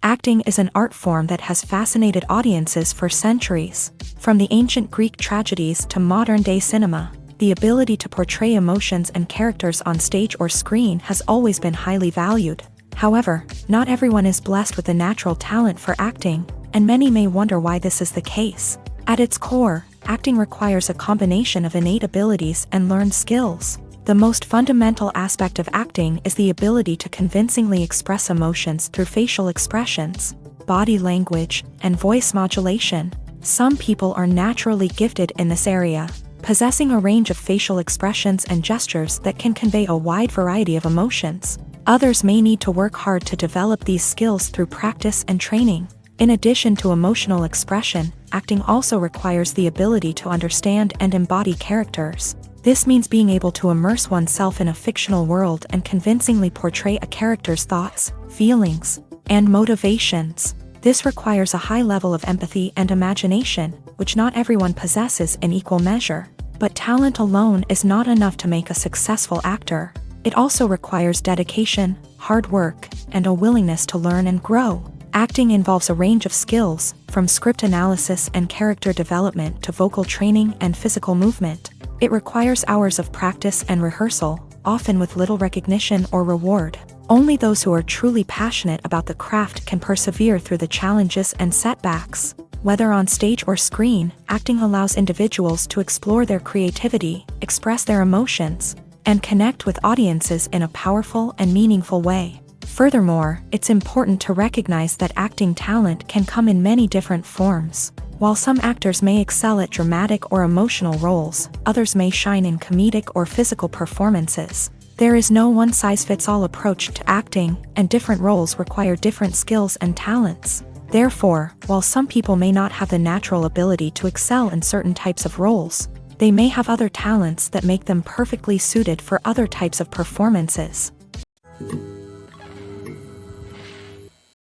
Acting is an art form that has fascinated audiences for centuries. From the ancient Greek tragedies to modern-day cinema, the ability to portray emotions and characters on stage or screen has always been highly valued. However, not everyone is blessed with the natural talent for acting, and many may wonder why this is the case. At its core, acting requires a combination of innate abilities and learned skills. The most fundamental aspect of acting is the ability to convincingly express emotions through facial expressions, body language, and voice modulation. Some people are naturally gifted in this area, possessing a range of facial expressions and gestures that can convey a wide variety of emotions. Others may need to work hard to develop these skills through practice and training. In addition to emotional expression, acting also requires the ability to understand and embody characters. This means being able to immerse oneself in a fictional world and convincingly portray a character's thoughts, feelings, and motivations. This requires a high level of empathy and imagination, which not everyone possesses in equal measure. But talent alone is not enough to make a successful actor. It also requires dedication, hard work, and a willingness to learn and grow. Acting involves a range of skills, from script analysis and character development to vocal training and physical movement. It requires hours of practice and rehearsal, often with little recognition or reward. Only those who are truly passionate about the craft can persevere through the challenges and setbacks. Whether on stage or screen, acting allows individuals to explore their creativity, express their emotions, and connect with audiences in a powerful and meaningful way. Furthermore, it's important to recognize that acting talent can come in many different forms. While some actors may excel at dramatic or emotional roles, others may shine in comedic or physical performances. There is no one-size-fits-all approach to acting, and different roles require different skills and talents. Therefore, while some people may not have the natural ability to excel in certain types of roles, they may have other talents that make them perfectly suited for other types of performances.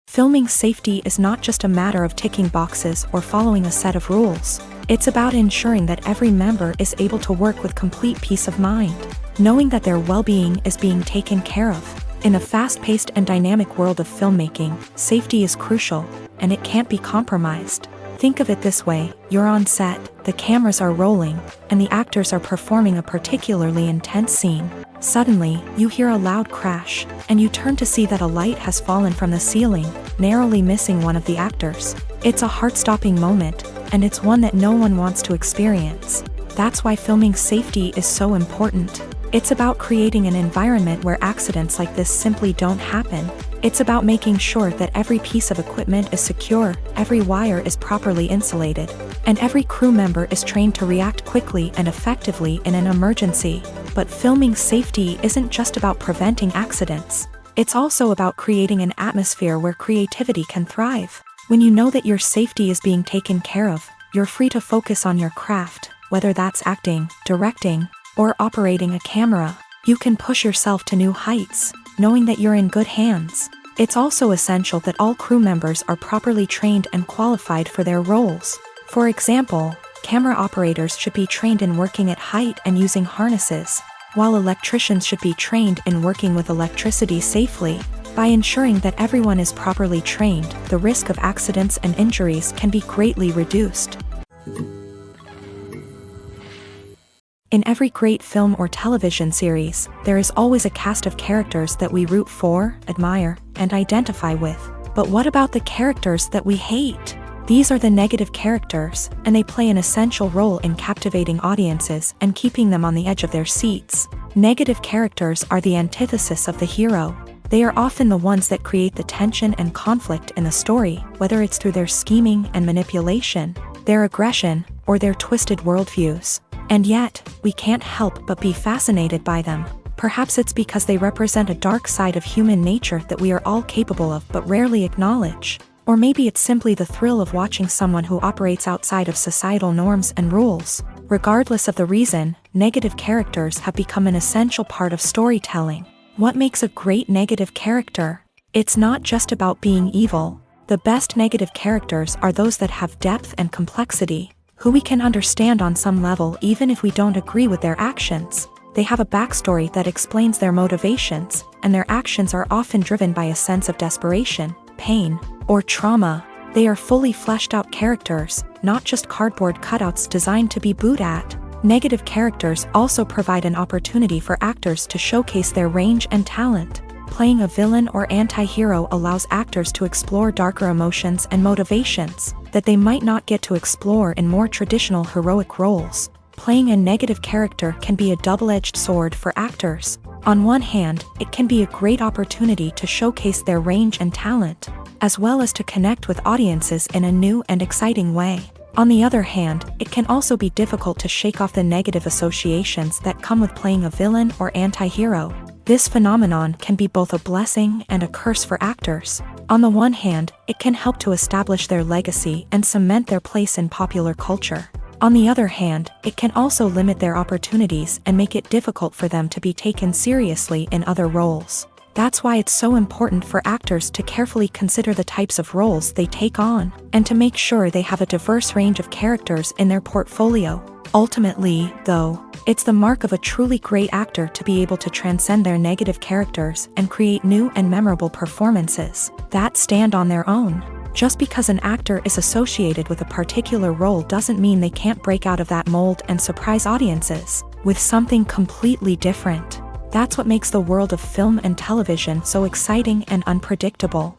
Filming safety is not just a matter of ticking boxes or following a set of rules. It's about ensuring that every member is able to work with complete peace of mind, knowing that their well-being is being taken care of. In a fast-paced and dynamic world of filmmaking, safety is crucial, and it can't be compromised. Think of it this way: you're on set, the cameras are rolling, and the actors are performing a particularly intense scene. Suddenly, you hear a loud crash, and you turn to see that a light has fallen from the ceiling, narrowly missing one of the actors. It's a heart-stopping moment, and it's one that no one wants to experience. That's why filming safety is so important. It's about creating an environment where accidents like this simply don't happen. It's about making sure that every piece of equipment is secure, every wire is properly insulated, and every crew member is trained to react quickly and effectively in an emergency. But filming safety isn't just about preventing accidents. It's also about creating an atmosphere where creativity can thrive. When you know that your safety is being taken care of, you're free to focus on your craft, whether that's acting, directing, or operating a camera. You can push yourself to new heights, knowing that you're in good hands. It's also essential that all crew members are properly trained and qualified for their roles. For example, camera operators should be trained in working at height and using harnesses, while electricians should be trained in working with electricity safely. By ensuring that everyone is properly trained, the risk of accidents and injuries can be greatly reduced. In every great film or television series, there is always a cast of characters that we root for, admire, and identify with. But what about the characters that we hate? These are the negative characters, and they play an essential role in captivating audiences and keeping them on the edge of their seats. Negative characters are the antithesis of the hero. They are often the ones that create the tension and conflict in the story, whether it's through their scheming and manipulation, their aggression, or their twisted worldviews. And yet, we can't help but be fascinated by them. Perhaps it's because they represent a dark side of human nature that we are all capable of but rarely acknowledge. Or maybe it's simply the thrill of watching someone who operates outside of societal norms and rules. Regardless of the reason, negative characters have become an essential part of storytelling. What makes a great negative character? It's not just about being evil. The best negative characters are those that have depth and complexity, who we can understand on some level even if we don't agree with their actions. They have a backstory that explains their motivations, and their actions are often driven by a sense of desperation, pain, or trauma. They are fully fleshed out characters, not just cardboard cutouts designed to be booed at. Negative characters also provide an opportunity for actors to showcase their range and talent. Playing a villain or anti-hero allows actors to explore darker emotions and motivations that they might not get to explore in more traditional heroic roles. Playing a negative character can be a double-edged sword for actors. On one hand, it can be a great opportunity to showcase their range and talent, as well as to connect with audiences in a new and exciting way. On the other hand, it can also be difficult to shake off the negative associations that come with playing a villain or anti-hero. This phenomenon can be both a blessing and a curse for actors. On the one hand, it can help to establish their legacy and cement their place in popular culture. On the other hand, it can also limit their opportunities and make it difficult for them to be taken seriously in other roles. That's why it's so important for actors to carefully consider the types of roles they take on, and to make sure they have a diverse range of characters in their portfolio. Ultimately, though, it's the mark of a truly great actor to be able to transcend their negative characters and create new and memorable performances that stand on their own. Just because an actor is associated with a particular role doesn't mean they can't break out of that mold and surprise audiences with something completely different. That's what makes the world of film and television so exciting and unpredictable.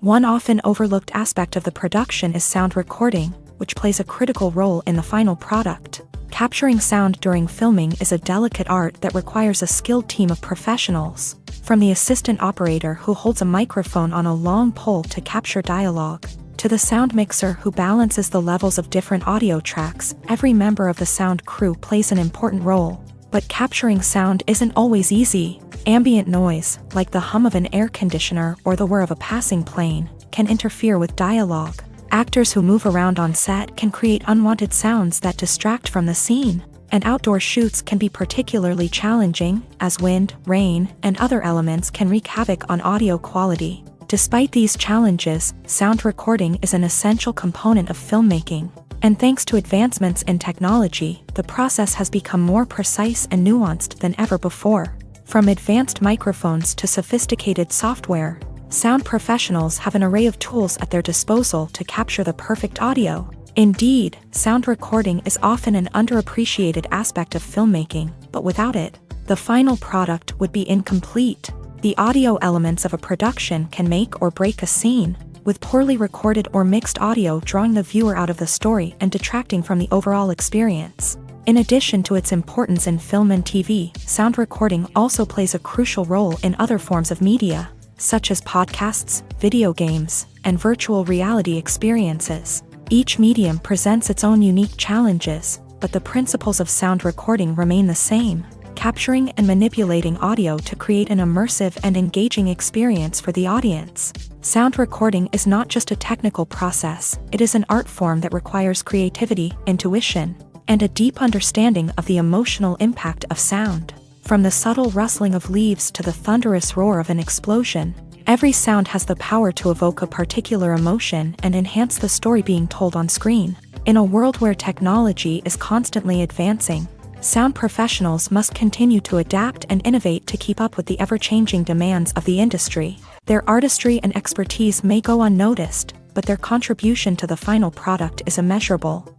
One often overlooked aspect of the production is sound recording, which plays a critical role in the final product. Capturing sound during filming is a delicate art that requires a skilled team of professionals. From the assistant operator who holds a microphone on a long pole to capture dialogue, to the sound mixer who balances the levels of different audio tracks, every member of the sound crew plays an important role. But capturing sound isn't always easy. Ambient noise, like the hum of an air conditioner or the whir of a passing plane, can interfere with dialogue. Actors who move around on set can create unwanted sounds that distract from the scene. And outdoor shoots can be particularly challenging, as wind, rain, and other elements can wreak havoc on audio quality. Despite these challenges, sound recording is an essential component of filmmaking. And thanks to advancements in technology, the process has become more precise and nuanced than ever before. From advanced microphones to sophisticated software, sound professionals have an array of tools at their disposal to capture the perfect audio. Indeed, sound recording is often an underappreciated aspect of filmmaking, but without it, the final product would be incomplete. The audio elements of a production can make or break a scene, with poorly recorded or mixed audio drawing the viewer out of the story and detracting from the overall experience. In addition to its importance in film and TV, sound recording also plays a crucial role in other forms of media, such as podcasts, video games, and virtual reality experiences. Each medium presents its own unique challenges, but the principles of sound recording remain the same, capturing and manipulating audio to create an immersive and engaging experience for the audience. Sound recording is not just a technical process, it is an art form that requires creativity, intuition, and a deep understanding of the emotional impact of sound. From the subtle rustling of leaves to the thunderous roar of an explosion, every sound has the power to evoke a particular emotion and enhance the story being told on screen. In a world where technology is constantly advancing, sound professionals must continue to adapt and innovate to keep up with the ever-changing demands of the industry. Their artistry and expertise may go unnoticed, but their contribution to the final product is immeasurable.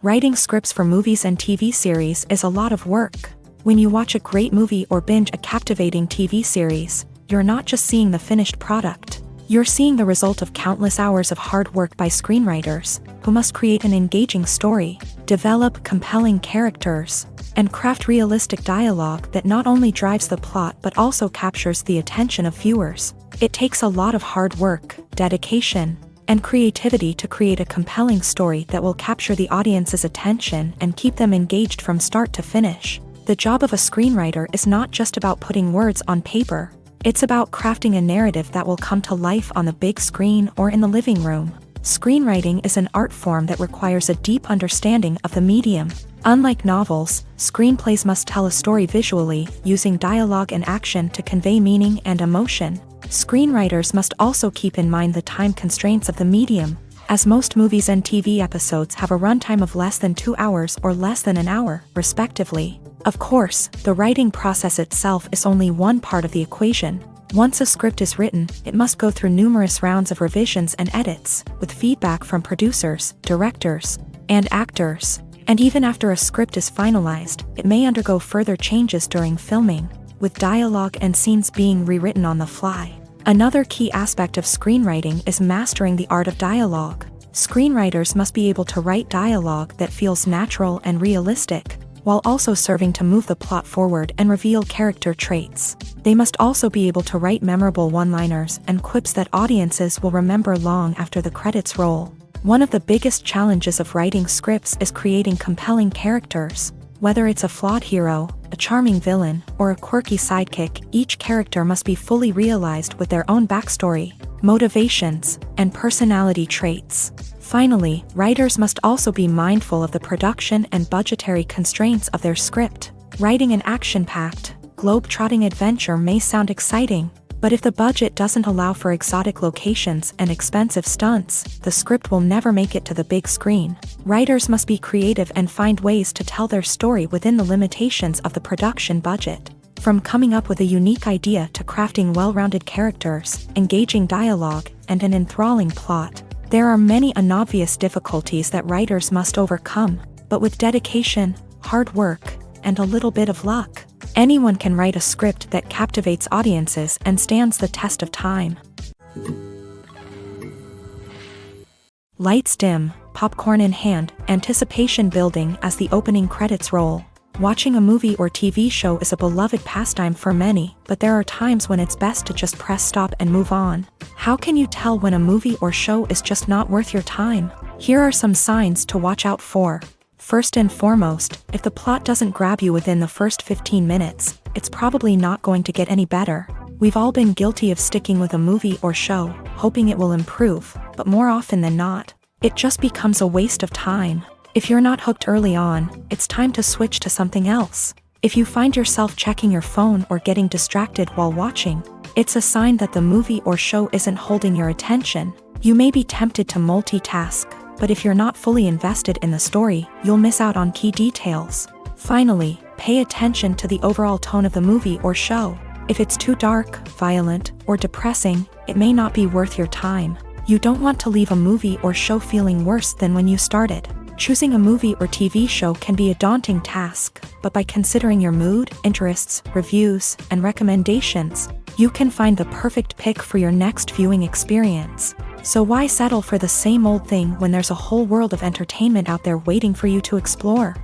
Writing scripts for movies and TV series is a lot of work. When you watch a great movie or binge a captivating TV series, you're not just seeing the finished product. You're seeing the result of countless hours of hard work by screenwriters, who must create an engaging story, develop compelling characters, and craft realistic dialogue that not only drives the plot but also captures the attention of viewers. It takes a lot of hard work, dedication, and creativity to create a compelling story that will capture the audience's attention and keep them engaged from start to finish. The job of a screenwriter is not just about putting words on paper, it's about crafting a narrative that will come to life on the big screen or in the living room. Screenwriting is an art form that requires a deep understanding of the medium. Unlike novels, screenplays must tell a story visually, using dialogue and action to convey meaning and emotion. Screenwriters must also keep in mind the time constraints of the medium, as most movies and TV episodes have a runtime of less than 2 hours or less than an hour, respectively. Of course, the writing process itself is only one part of the equation. Once a script is written, it must go through numerous rounds of revisions and edits, with feedback from producers, directors, and actors. And even after a script is finalized, it may undergo further changes during filming, with dialogue and scenes being rewritten on the fly. Another key aspect of screenwriting is mastering the art of dialogue. Screenwriters must be able to write dialogue that feels natural and realistic, while also serving to move the plot forward and reveal character traits. They must also be able to write memorable one-liners and quips that audiences will remember long after the credits roll. One of the biggest challenges of writing scripts is creating compelling characters. Whether it's a flawed hero, a charming villain, or a quirky sidekick, each character must be fully realized with their own backstory, motivations, and personality traits. Finally, writers must also be mindful of the production and budgetary constraints of their script. Writing an action-packed, globe-trotting adventure may sound exciting, but if the budget doesn't allow for exotic locations and expensive stunts, the script will never make it to the big screen. Writers must be creative and find ways to tell their story within the limitations of the production budget. From coming up with a unique idea to crafting well-rounded characters, engaging dialogue, and an enthralling plot, there are many unobvious difficulties that writers must overcome, but with dedication, hard work, and a little bit of luck, anyone can write a script that captivates audiences and stands the test of time. Lights dim, popcorn in hand, anticipation building as the opening credits roll. Watching a movie or TV show is a beloved pastime for many, but there are times when it's best to just press stop and move on. How can you tell when a movie or show is just not worth your time? Here are some signs to watch out for. First and foremost, if the plot doesn't grab you within the first 15 minutes, it's probably not going to get any better. We've all been guilty of sticking with a movie or show, hoping it will improve, but more often than not, it just becomes a waste of time. If you're not hooked early on, it's time to switch to something else. If you find yourself checking your phone or getting distracted while watching, it's a sign that the movie or show isn't holding your attention. You may be tempted to multitask, but if you're not fully invested in the story, you'll miss out on key details. Finally, pay attention to the overall tone of the movie or show. If it's too dark, violent, or depressing, it may not be worth your time. You don't want to leave a movie or show feeling worse than when you started. Choosing a movie or TV show can be a daunting task, but by considering your mood, interests, reviews, and recommendations, you can find the perfect pick for your next viewing experience. So why settle for the same old thing when there's a whole world of entertainment out there waiting for you to explore?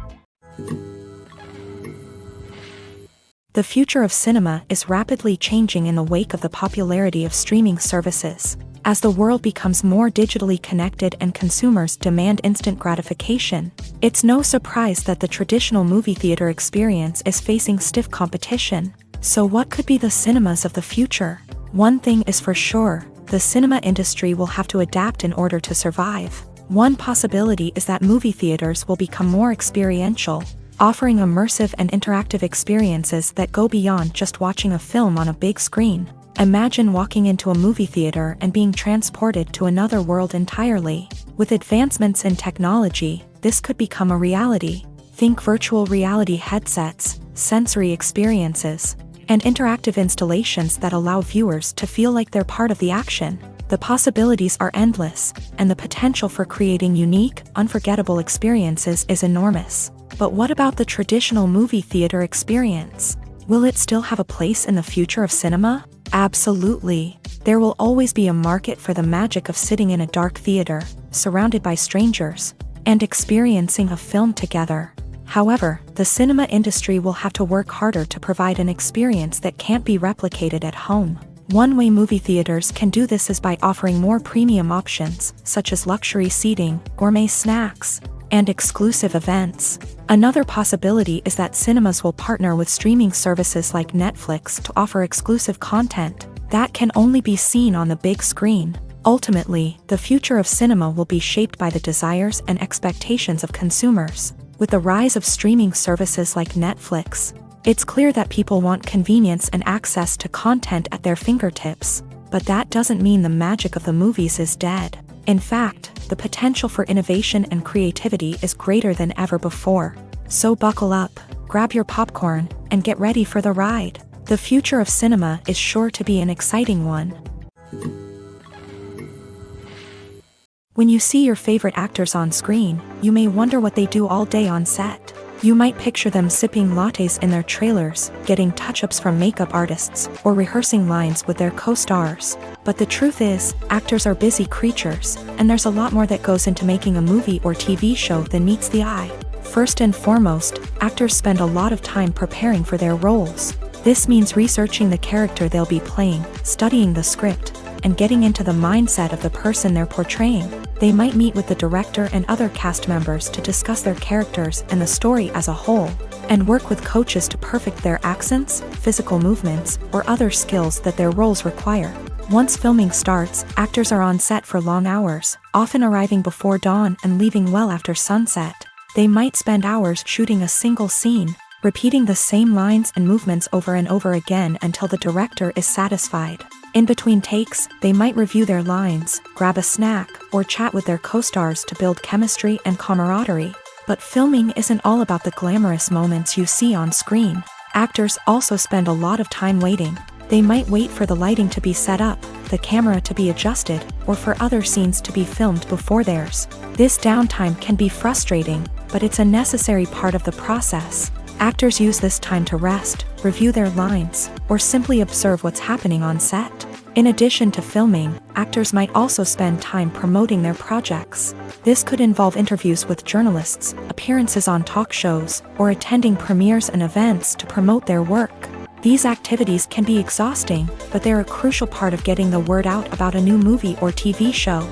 The future of cinema is rapidly changing in the wake of the popularity of streaming services. As the world becomes more digitally connected and consumers demand instant gratification, it's no surprise that the traditional movie theater experience is facing stiff competition. So what could be the cinemas of the future? One thing is for sure, the cinema industry will have to adapt in order to survive. One possibility is that movie theaters will become more experiential, offering immersive and interactive experiences that go beyond just watching a film on a big screen. Imagine walking into a movie theater and being transported to another world entirely. With advancements in technology, this could become a reality. Think virtual reality headsets, sensory experiences, and interactive installations that allow viewers to feel like they're part of the action. The possibilities are endless, and the potential for creating unique, unforgettable experiences is enormous. But what about the traditional movie theater experience? Will it still have a place in the future of cinema? Absolutely. There will always be a market for the magic of sitting in a dark theater, surrounded by strangers, and experiencing a film together. However, the cinema industry will have to work harder to provide an experience that can't be replicated at home. One way movie theaters can do this is by offering more premium options, such as luxury seating, gourmet snacks, and exclusive events. Another possibility is that cinemas will partner with streaming services like Netflix to offer exclusive content that can only be seen on the big screen. Ultimately, the future of cinema will be shaped by the desires and expectations of consumers. With the rise of streaming services like Netflix, it's clear that people want convenience and access to content at their fingertips. But that doesn't mean the magic of the movies is dead. In fact, the potential for innovation and creativity is greater than ever before. So buckle up, grab your popcorn, and get ready for the ride. The future of cinema is sure to be an exciting one. When you see your favorite actors on screen, you may wonder what they do all day on set. You might picture them sipping lattes in their trailers, getting touch-ups from makeup artists, or rehearsing lines with their co-stars. But the truth is, actors are busy creatures, and there's a lot more that goes into making a movie or TV show than meets the eye. First and foremost, actors spend a lot of time preparing for their roles. This means researching the character they'll be playing, studying the script, and getting into the mindset of the person they're portraying. They might meet with the director and other cast members to discuss their characters and the story as a whole, and work with coaches to perfect their accents, physical movements, or other skills that their roles require. Once filming starts, actors are on set for long hours, often arriving before dawn and leaving well after sunset. They might spend hours shooting a single scene, repeating the same lines and movements over and over again until the director is satisfied. In between takes, they might review their lines, grab a snack, or chat with their co-stars to build chemistry and camaraderie. But filming isn't all about the glamorous moments you see on screen. Actors also spend a lot of time waiting. They might wait for the lighting to be set up, the camera to be adjusted, or for other scenes to be filmed before theirs. This downtime can be frustrating, but it's a necessary part of the process. Actors use this time to rest, review their lines, or simply observe what's happening on set. In addition to filming, actors might also spend time promoting their projects. This could involve interviews with journalists, appearances on talk shows, or attending premieres and events to promote their work. These activities can be exhausting, but they're a crucial part of getting the word out about a new movie or TV show.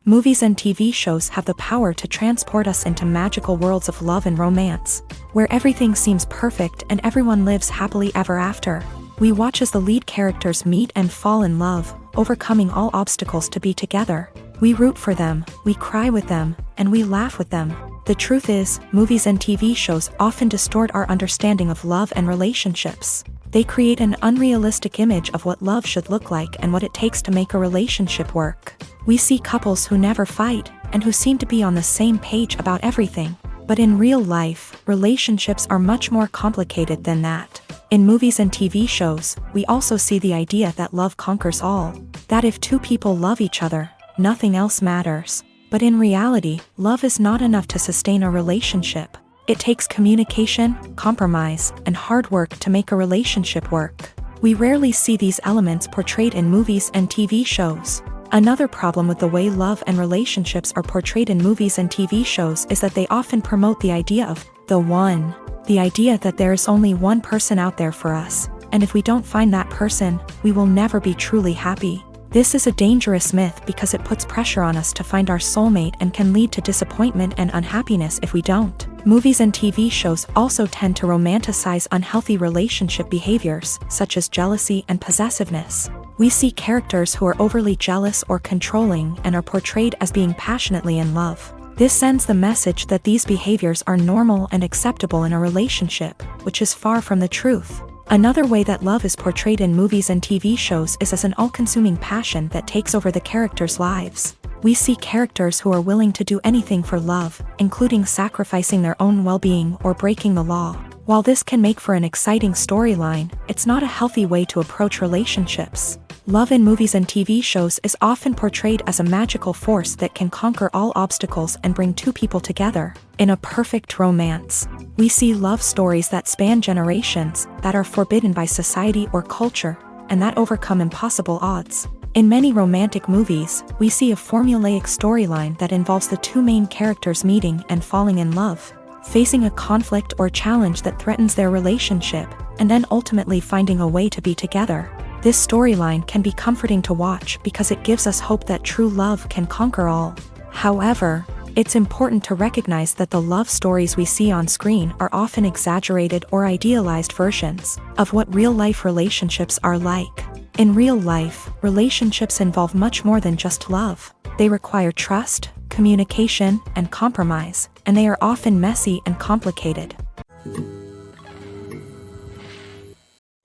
Movies and TV shows have the power to transport us into magical worlds of love and romance, where everything seems perfect and everyone lives happily ever after. We watch as the lead characters meet and fall in love, overcoming all obstacles to be together. We root for them, we cry with them, and we laugh with them. The truth is, movies and TV shows often distort our understanding of love and relationships. They create an unrealistic image of what love should look like and what it takes to make a relationship work. We see couples who never fight, and who seem to be on the same page about everything. But in real life, relationships are much more complicated than that. In movies and TV shows, we also see the idea that love conquers all. That if two people love each other, nothing else matters. But in reality, love is not enough to sustain a relationship. It takes communication, compromise, and hard work to make a relationship work. We rarely see these elements portrayed in movies and TV shows. Another problem with the way love and relationships are portrayed in movies and TV shows is that they often promote the idea of the one. The idea that there is only one person out there for us, and if we don't find that person, we will never be truly happy. This is a dangerous myth because it puts pressure on us to find our soulmate and can lead to disappointment and unhappiness if we don't. Movies and TV shows also tend to romanticize unhealthy relationship behaviors, such as jealousy and possessiveness. We see characters who are overly jealous or controlling and are portrayed as being passionately in love. This sends the message that these behaviors are normal and acceptable in a relationship, which is far from the truth. Another way that love is portrayed in movies and TV shows is as an all-consuming passion that takes over the characters' lives. We see characters who are willing to do anything for love, including sacrificing their own well-being or breaking the law. While this can make for an exciting storyline, it's not a healthy way to approach relationships. Love in movies and TV shows is often portrayed as a magical force that can conquer all obstacles and bring two people together. In a perfect romance, we see love stories that span generations, that are forbidden by society or culture, and that overcome impossible odds. In many romantic movies, we see a formulaic storyline that involves the two main characters meeting and falling in love, facing a conflict or challenge that threatens their relationship, and then ultimately finding a way to be together. This storyline can be comforting to watch because it gives us hope that true love can conquer all. However, it's important to recognize that the love stories we see on screen are often exaggerated or idealized versions of what real-life relationships are like. In real life, relationships involve much more than just love. They require trust, communication, and compromise, and they are often messy and complicated.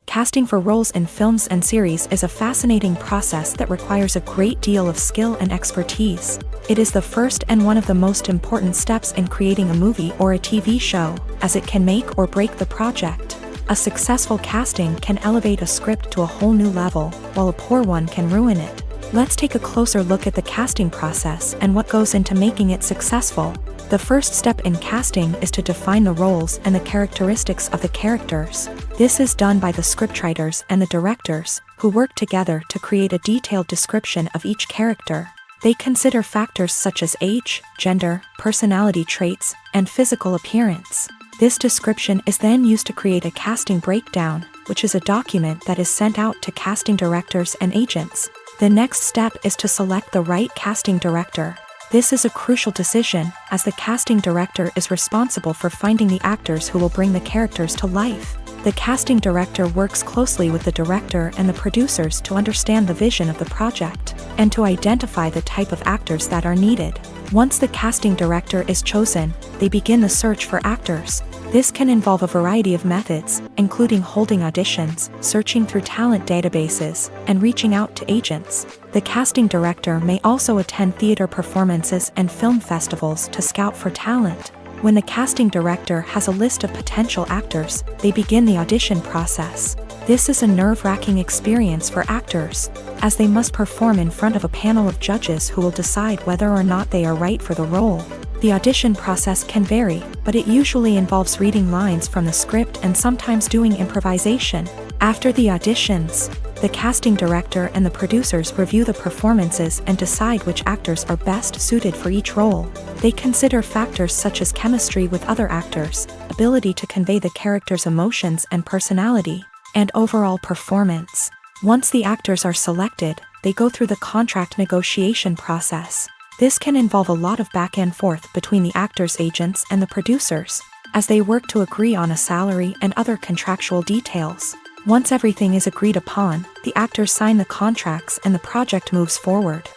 Casting for roles in films and series is a fascinating process that requires a great deal of skill and expertise. It is the first and one of the most important steps in creating a movie or a TV show, as it can make or break the project. A successful casting can elevate a script to a whole new level, while a poor one can ruin it. Let's take a closer look at the casting process and what goes into making it successful. The first step in casting is to define the roles and the characteristics of the characters. This is done by the scriptwriters and the directors, who work together to create a detailed description of each character. They consider factors such as age, gender, personality traits, and physical appearance. This description is then used to create a casting breakdown, which is a document that is sent out to casting directors and agents. The next step is to select the right casting director. This is a crucial decision, as the casting director is responsible for finding the actors who will bring the characters to life. The casting director works closely with the director and the producers to understand the vision of the project, and to identify the type of actors that are needed. Once the casting director is chosen, they begin the search for actors. This can involve a variety of methods, including holding auditions, searching through talent databases, and reaching out to agents. The casting director may also attend theater performances and film festivals to scout for talent. When the casting director has a list of potential actors, they begin the audition process. This is a nerve-wracking experience for actors, as they must perform in front of a panel of judges who will decide whether or not they are right for the role. The audition process can vary, but it usually involves reading lines from the script and sometimes doing improvisation. After the auditions, the casting director and the producers review the performances and decide which actors are best suited for each role. They consider factors such as chemistry with other actors, ability to convey the character's emotions and personality, and overall performance. Once the actors are selected, they go through the contract negotiation process. This can involve a lot of back and forth between the actors' agents and the producers, as they work to agree on a salary and other contractual details. Once everything is agreed upon, the actors sign the contracts and the project moves forward.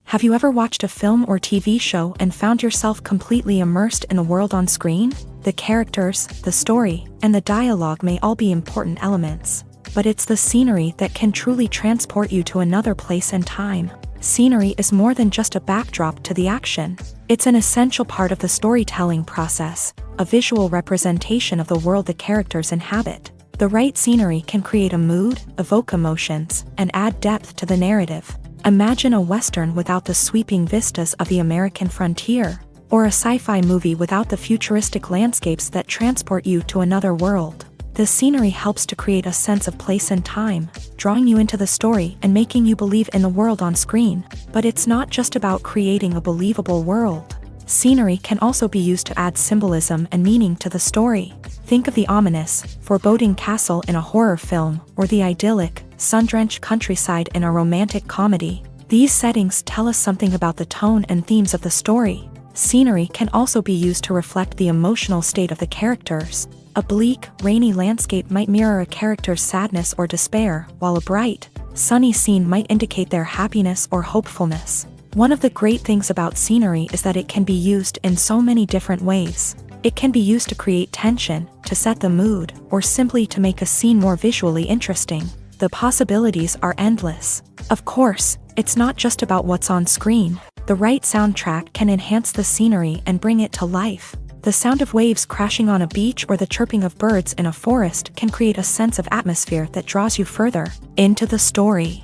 Have you ever watched a film or TV show and found yourself completely immersed in the world on screen? The characters, the story, and the dialogue may all be important elements, but it's the scenery that can truly transport you to another place and time. Scenery is more than just a backdrop to the action. It's an essential part of the storytelling process, a visual representation of the world the characters inhabit. The right scenery can create a mood, evoke emotions, and add depth to the narrative. Imagine a Western without the sweeping vistas of the American frontier. or a sci-fi movie without the futuristic landscapes that transport you to another world. The scenery helps to create a sense of place and time, drawing you into the story and making you believe in the world on screen. But it's not just about creating a believable world. Scenery can also be used to add symbolism and meaning to the story. Think of the ominous, foreboding castle in a horror film, or the idyllic, sun-drenched countryside in a romantic comedy. These settings tell us something about the tone and themes of the story. Scenery can also be used to reflect the emotional state of the characters. A bleak, rainy landscape might mirror a character's sadness or despair, while a bright, sunny scene might indicate their happiness or hopefulness. One of the great things about scenery is that it can be used in so many different ways. It can be used to create tension, to set the mood, or simply to make a scene more visually interesting. The possibilities are endless. Of course, it's not just about what's on screen. The right soundtrack can enhance the scenery and bring it to life. The sound of waves crashing on a beach or the chirping of birds in a forest can create a sense of atmosphere that draws you further into the story.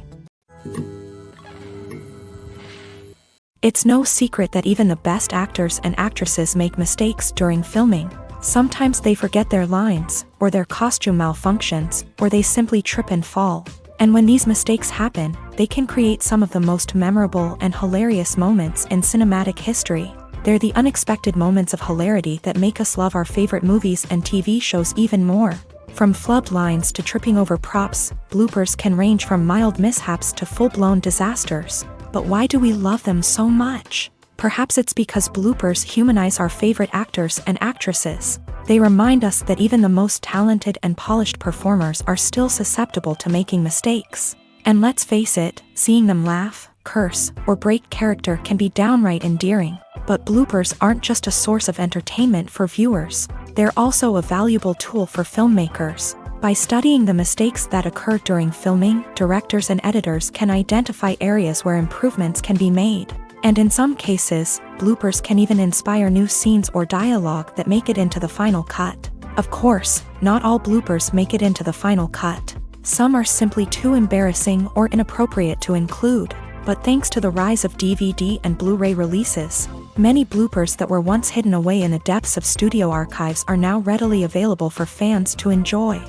It's no secret that even the best actors and actresses make mistakes during filming. Sometimes they forget their lines, or their costume malfunctions, or they simply trip and fall. And when these mistakes happen, they can create some of the most memorable and hilarious moments in cinematic history. They're the unexpected moments of hilarity that make us love our favorite movies and TV shows even more. From flubbed lines to tripping over props, bloopers can range from mild mishaps to full-blown disasters. But why do we love them so much? Perhaps it's because bloopers humanize our favorite actors and actresses. They remind us that even the most talented and polished performers are still susceptible to making mistakes. And let's face it, seeing them laugh, curse, or break character can be downright endearing. But bloopers aren't just a source of entertainment for viewers. They're also a valuable tool for filmmakers. By studying the mistakes that occur during filming, directors and editors can identify areas where improvements can be made. And in some cases, bloopers can even inspire new scenes or dialogue that make it into the final cut. Of course, not all bloopers make it into the final cut. Some are simply too embarrassing or inappropriate to include. But thanks to the rise of DVD and Blu-ray releases, many bloopers that were once hidden away in the depths of studio archives are now readily available for fans to enjoy.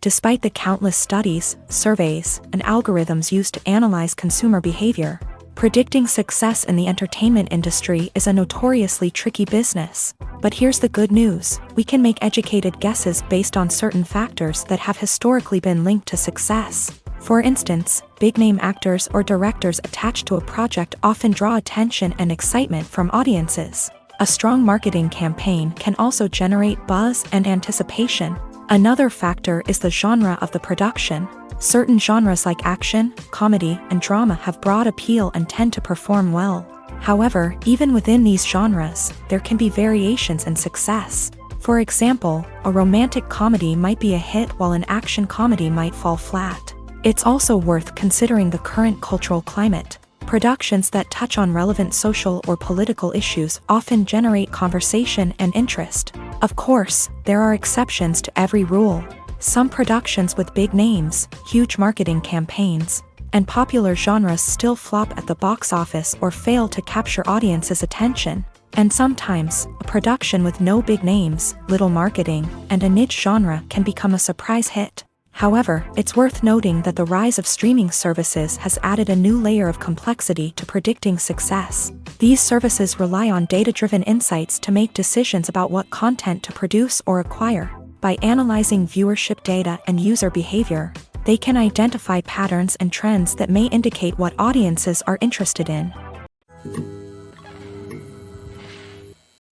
Despite the countless studies, surveys, and algorithms used to analyze consumer behavior, predicting success in the entertainment industry is a notoriously tricky business. But here's the good news: we can make educated guesses based on certain factors that have historically been linked to success. For instance, big-name actors or directors attached to a project often draw attention and excitement from audiences. A strong marketing campaign can also generate buzz and anticipation. Another factor is the genre of the production. Certain genres like action, comedy, and drama have broad appeal and tend to perform well. However, even within these genres, there can be variations in success. For example, a romantic comedy might be a hit while an action comedy might fall flat. It's also worth considering the current cultural climate. Productions that touch on relevant social or political issues often generate conversation and interest. Of course, there are exceptions to every rule. Some productions with big names, huge marketing campaigns, and popular genres still flop at the box office or fail to capture audiences' attention. And sometimes, a production with no big names, little marketing, and a niche genre can become a surprise hit. However, it's worth noting that the rise of streaming services has added a new layer of complexity to predicting success. These services rely on data-driven insights to make decisions about what content to produce or acquire. By analyzing viewership data and user behavior, they can identify patterns and trends that may indicate what audiences are interested in.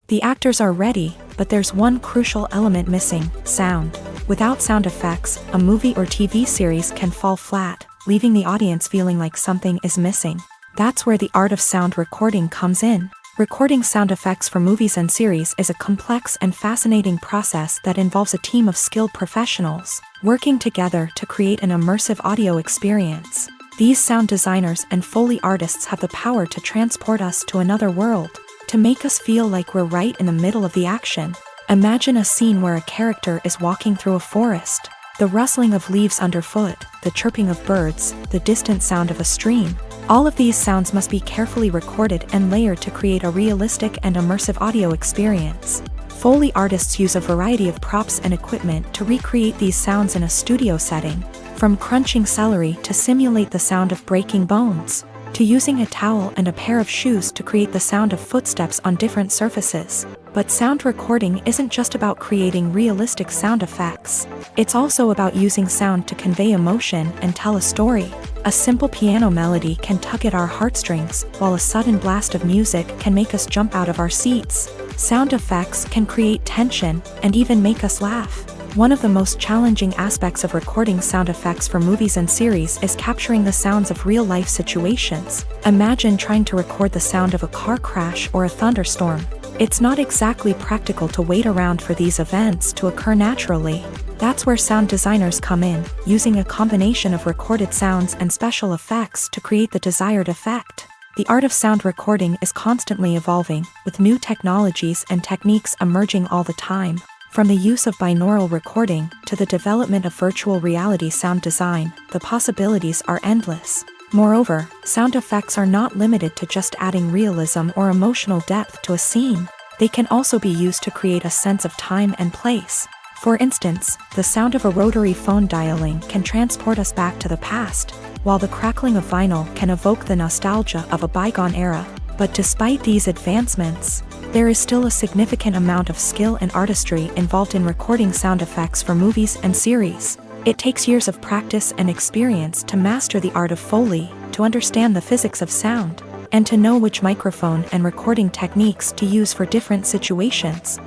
The actors are ready, but there's one crucial element missing: sound. Without sound effects, a movie or TV series can fall flat, leaving the audience feeling like something is missing. That's where the art of sound recording comes in. Recording sound effects for movies and series is a complex and fascinating process that involves a team of skilled professionals working together to create an immersive audio experience. These sound designers and Foley artists have the power to transport us to another world, to make us feel like we're right in the middle of the action. Imagine a scene where a character is walking through a forest. The rustling of leaves underfoot, the chirping of birds, the distant sound of a stream. All of these sounds must be carefully recorded and layered to create a realistic and immersive audio experience. Foley artists use a variety of props and equipment to recreate these sounds in a studio setting, from crunching celery to simulate the sound of breaking bones, to using a towel and a pair of shoes to create the sound of footsteps on different surfaces. But sound recording isn't just about creating realistic sound effects. It's also about using sound to convey emotion and tell a story. A simple piano melody can tug at our heartstrings, while a sudden blast of music can make us jump out of our seats. Sound effects can create tension and even make us laugh. One of the most challenging aspects of recording sound effects for movies and series is capturing the sounds of real-life situations. Imagine trying to record the sound of a car crash or a thunderstorm. It's not exactly practical to wait around for these events to occur naturally. That's where sound designers come in, using a combination of recorded sounds and special effects to create the desired effect. The art of sound recording is constantly evolving, with new technologies and techniques emerging all the time. From the use of binaural recording to the development of virtual reality sound design, the possibilities are endless. Moreover, sound effects are not limited to just adding realism or emotional depth to a scene. They can also be used to create a sense of time and place. For instance, the sound of a rotary phone dialing can transport us back to the past, while the crackling of vinyl can evoke the nostalgia of a bygone era. But despite these advancements, there is still a significant amount of skill and artistry involved in recording sound effects for movies and series. It takes years of practice and experience to master the art of Foley, to understand the physics of sound, and to know which microphone and recording techniques to use for different situations.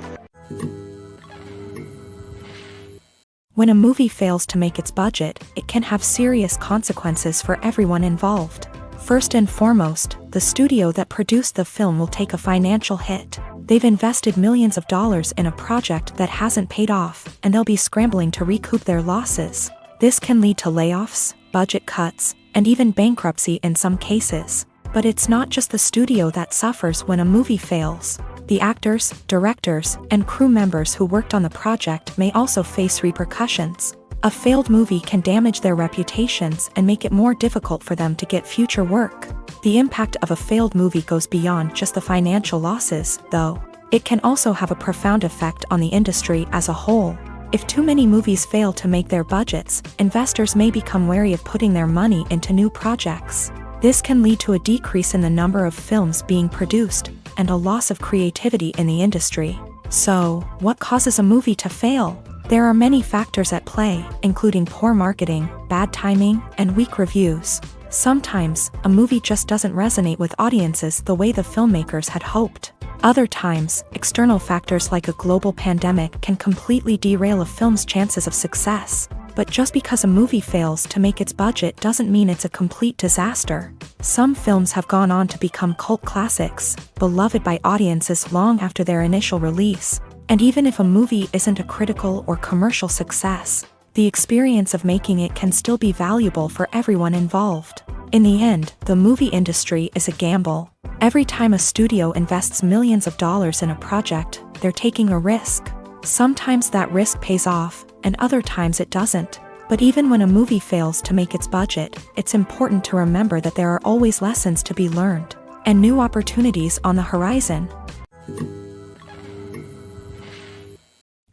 When a movie fails to make its budget, it can have serious consequences for everyone involved. First and foremost, the studio that produced the film will take a financial hit. They've invested millions of dollars in a project that hasn't paid off, and they'll be scrambling to recoup their losses. This can lead to layoffs, budget cuts, and even bankruptcy in some cases. But it's not just the studio that suffers when a movie fails. The actors, directors, and crew members who worked on the project may also face repercussions. A failed movie can damage their reputations and make it more difficult for them to get future work. The impact of a failed movie goes beyond just the financial losses, though. It can also have a profound effect on the industry as a whole. If too many movies fail to make their budgets, investors may become wary of putting their money into new projects. This can lead to a decrease in the number of films being produced, and a loss of creativity in the industry. So, what causes a movie to fail? There are many factors at play, including poor marketing, bad timing, and weak reviews. Sometimes, a movie just doesn't resonate with audiences the way the filmmakers had hoped. Other times, external factors like a global pandemic can completely derail a film's chances of success. But just because a movie fails to make its budget doesn't mean it's a complete disaster. Some films have gone on to become cult classics, beloved by audiences long after their initial release. And even if a movie isn't a critical or commercial success, the experience of making it can still be valuable for everyone involved. In the end, the movie industry is a gamble. Every time a studio invests millions of dollars in a project, they're taking a risk. Sometimes that risk pays off, and other times it doesn't. But even when a movie fails to make its budget, it's important to remember that there are always lessons to be learned, and new opportunities on the horizon.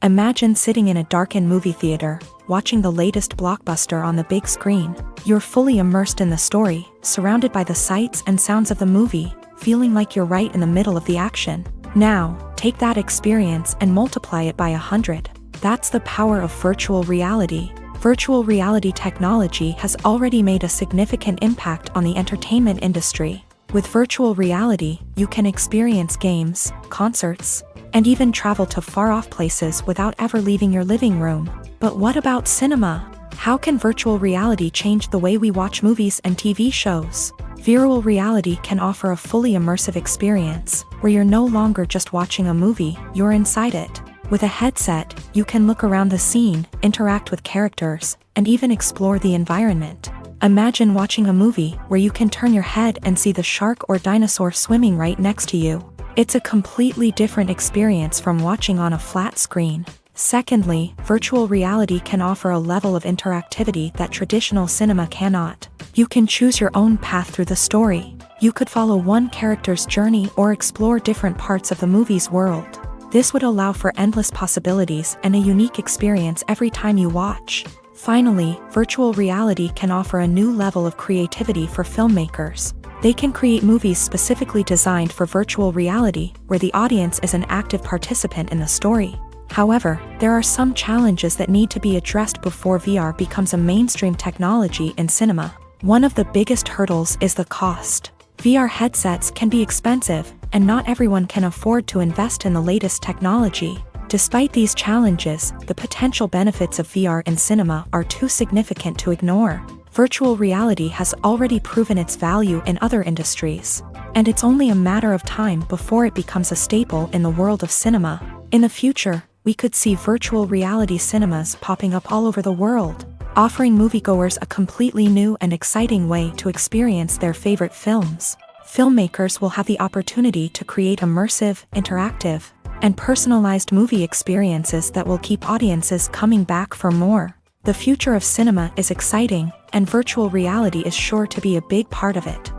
Imagine sitting in a darkened movie theater, watching the latest blockbuster on the big screen. You're fully immersed in the story, surrounded by the sights and sounds of the movie, feeling like you're right in the middle of the action. Now, take that experience and multiply it by 100. That's the power of virtual reality. Virtual reality technology has already made a significant impact on the entertainment industry. With virtual reality, you can experience games, concerts, and even travel to far-off places without ever leaving your living room. But what about cinema? How can virtual reality change the way we watch movies and TV shows? Virtual reality can offer a fully immersive experience, where you're no longer just watching a movie, you're inside it. With a headset, you can look around the scene, interact with characters, and even explore the environment. Imagine watching a movie where you can turn your head and see the shark or dinosaur swimming right next to you. It's a completely different experience from watching on a flat screen. Secondly, virtual reality can offer a level of interactivity that traditional cinema cannot. You can choose your own path through the story. You could follow one character's journey or explore different parts of the movie's world. This would allow for endless possibilities and a unique experience every time you watch. Finally, virtual reality can offer a new level of creativity for filmmakers. They can create movies specifically designed for virtual reality, where the audience is an active participant in the story. However, there are some challenges that need to be addressed before VR becomes a mainstream technology in cinema. One of the biggest hurdles is the cost. VR headsets can be expensive, and not everyone can afford to invest in the latest technology. Despite these challenges, the potential benefits of VR in cinema are too significant to ignore. Virtual reality has already proven its value in other industries, and it's only a matter of time before it becomes a staple in the world of cinema. In the future, we could see virtual reality cinemas popping up all over the world, offering moviegoers a completely new and exciting way to experience their favorite films. Filmmakers will have the opportunity to create immersive, interactive, and personalized movie experiences that will keep audiences coming back for more. The future of cinema is exciting, and virtual reality is sure to be a big part of it.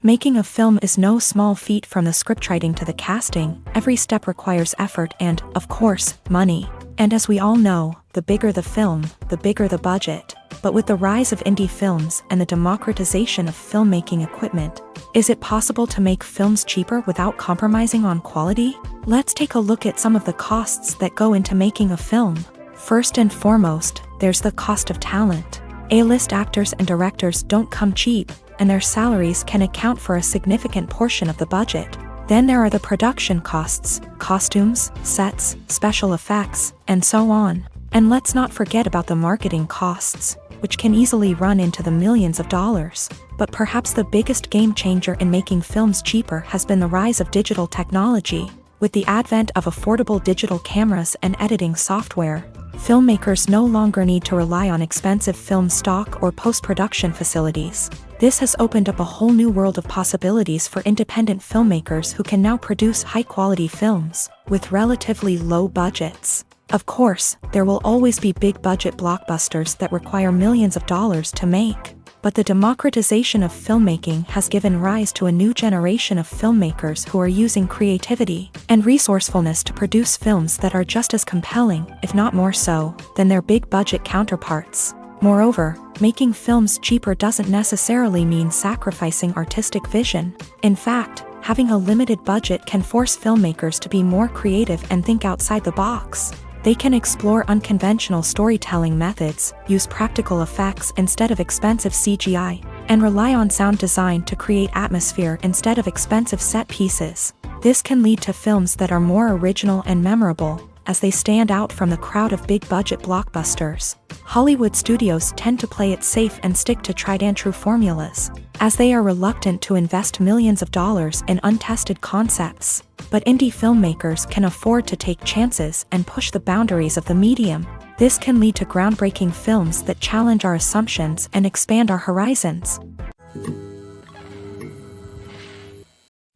Making a film is no small feat. From the scriptwriting to the casting, every step requires effort and, of course, money. And as we all know, the bigger the film, the bigger the budget. But with the rise of indie films and the democratization of filmmaking equipment, is it possible to make films cheaper without compromising on quality? Let's take a look at some of the costs that go into making a film. First and foremost, there's the cost of talent. A-list actors and directors don't come cheap, and their salaries can account for a significant portion of the budget. Then there are the production costs, costumes, sets, special effects, and so on. And let's not forget about the marketing costs, which can easily run into the millions of dollars. But perhaps the biggest game changer in making films cheaper has been the rise of digital technology. With the advent of affordable digital cameras and editing software, filmmakers no longer need to rely on expensive film stock or post-production facilities. This has opened up a whole new world of possibilities for independent filmmakers who can now produce high-quality films with relatively low budgets. Of course, there will always be big-budget blockbusters that require millions of dollars to make. But the democratization of filmmaking has given rise to a new generation of filmmakers who are using creativity and resourcefulness to produce films that are just as compelling, if not more so, than their big-budget counterparts. Moreover, making films cheaper doesn't necessarily mean sacrificing artistic vision. In fact, having a limited budget can force filmmakers to be more creative and think outside the box. They can explore unconventional storytelling methods, use practical effects instead of expensive CGI, and rely on sound design to create atmosphere instead of expensive set pieces. This can lead to films that are more original and memorable, as they stand out from the crowd of big-budget blockbusters. Hollywood studios tend to play it safe and stick to tried-and-true formulas, as they are reluctant to invest millions of dollars in untested concepts. But indie filmmakers can afford to take chances and push the boundaries of the medium. This can lead to groundbreaking films that challenge our assumptions and expand our horizons.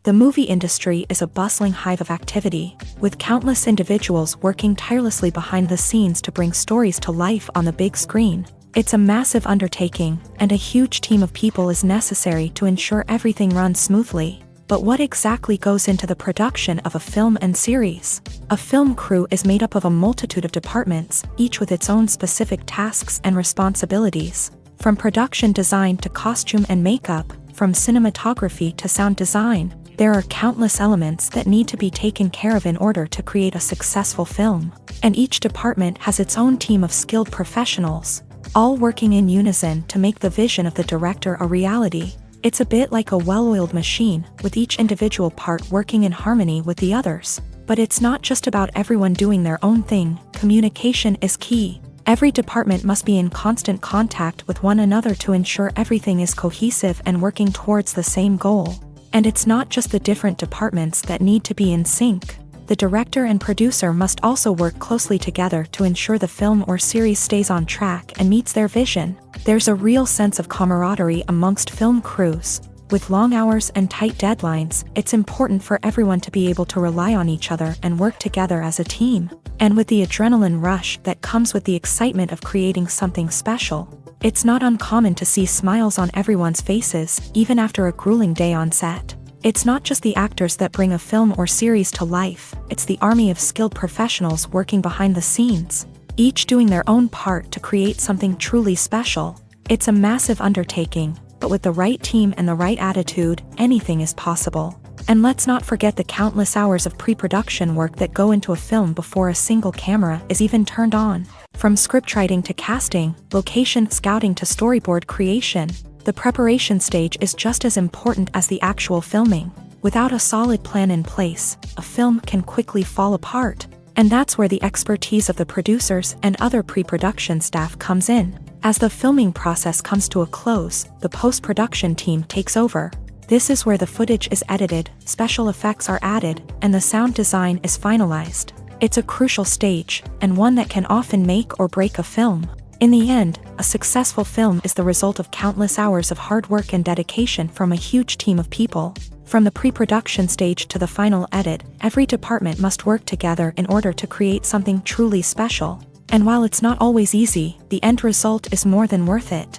The movie industry is a bustling hive of activity, with countless individuals working tirelessly behind the scenes to bring stories to life on the big screen. It's a massive undertaking, and a huge team of people is necessary to ensure everything runs smoothly. But what exactly goes into the production of a film and series? A film crew is made up of a multitude of departments, each with its own specific tasks and responsibilities. From production design to costume and makeup, from cinematography to sound design, there are countless elements that need to be taken care of in order to create a successful film. And each department has its own team of skilled professionals, all working in unison to make the vision of the director a reality. It's a bit like a well-oiled machine, with each individual part working in harmony with the others. But it's not just about everyone doing their own thing. Communication is key. Every department must be in constant contact with one another to ensure everything is cohesive and working towards the same goal. And it's not just the different departments that need to be in sync. The director and producer must also work closely together to ensure the film or series stays on track and meets their vision. There's a real sense of camaraderie amongst film crews, With long hours and tight deadlines, it's important for everyone to be able to rely on each other and work together as a team. And with the adrenaline rush that comes with the excitement of creating something special, it's not uncommon to see smiles on everyone's faces, even after a grueling day on set. It's not just the actors that bring a film or series to life, it's the army of skilled professionals working behind the scenes, each doing their own part to create something truly special. It's a massive undertaking, but with the right team and the right attitude, anything is possible. And let's not forget the countless hours of pre-production work that go into a film before a single camera is even turned on. From scriptwriting to casting, location scouting to storyboard creation, the preparation stage is just as important as the actual filming. Without a solid plan in place, a film can quickly fall apart. And that's where the expertise of the producers and other pre-production staff comes in. As the filming process comes to a close, the post-production team takes over. This is where the footage is edited, special effects are added, and the sound design is finalized. It's a crucial stage, and one that can often make or break a film. In the end, a successful film is the result of countless hours of hard work and dedication from a huge team of people. From the pre-production stage to the final edit, every department must work together in order to create something truly special. And while it's not always easy, the end result is more than worth it.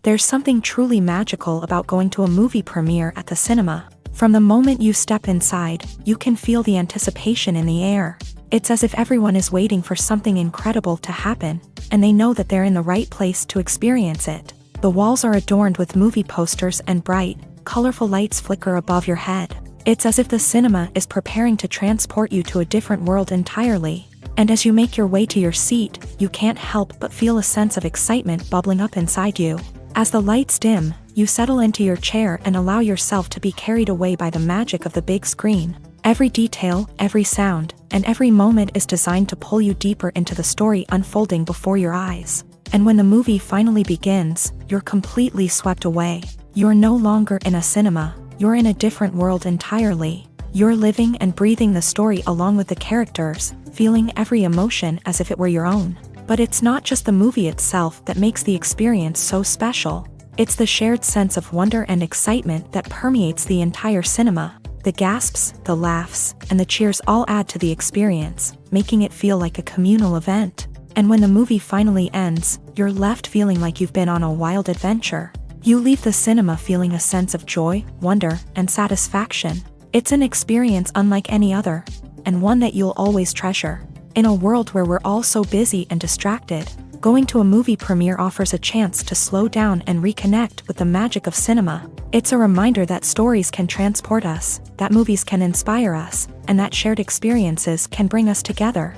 There's something truly magical about going to a movie premiere at the cinema. From the moment you step inside, you can feel the anticipation in the air. It's as if everyone is waiting for something incredible to happen, and they know that they're in the right place to experience it. The walls are adorned with movie posters and bright, colorful lights flicker above your head. It's as if the cinema is preparing to transport you to a different world entirely. And as you make your way to your seat, you can't help but feel a sense of excitement bubbling up inside you. As the lights dim, you settle into your chair and allow yourself to be carried away by the magic of the big screen. Every detail, every sound, and every moment is designed to pull you deeper into the story unfolding before your eyes. And when the movie finally begins, you're completely swept away. You're no longer in a cinema, you're in a different world entirely. You're living and breathing the story along with the characters, feeling every emotion as if it were your own. But it's not just the movie itself that makes the experience so special. It's the shared sense of wonder and excitement that permeates the entire cinema. The gasps, the laughs, and the cheers all add to the experience, making it feel like a communal event. And when the movie finally ends, you're left feeling like you've been on a wild adventure. You leave the cinema feeling a sense of joy, wonder, and satisfaction. It's an experience unlike any other, and one that you'll always treasure. In a world where we're all so busy and distracted, going to a movie premiere offers a chance to slow down and reconnect with the magic of cinema. It's a reminder that stories can transport us, that movies can inspire us, and that shared experiences can bring us together.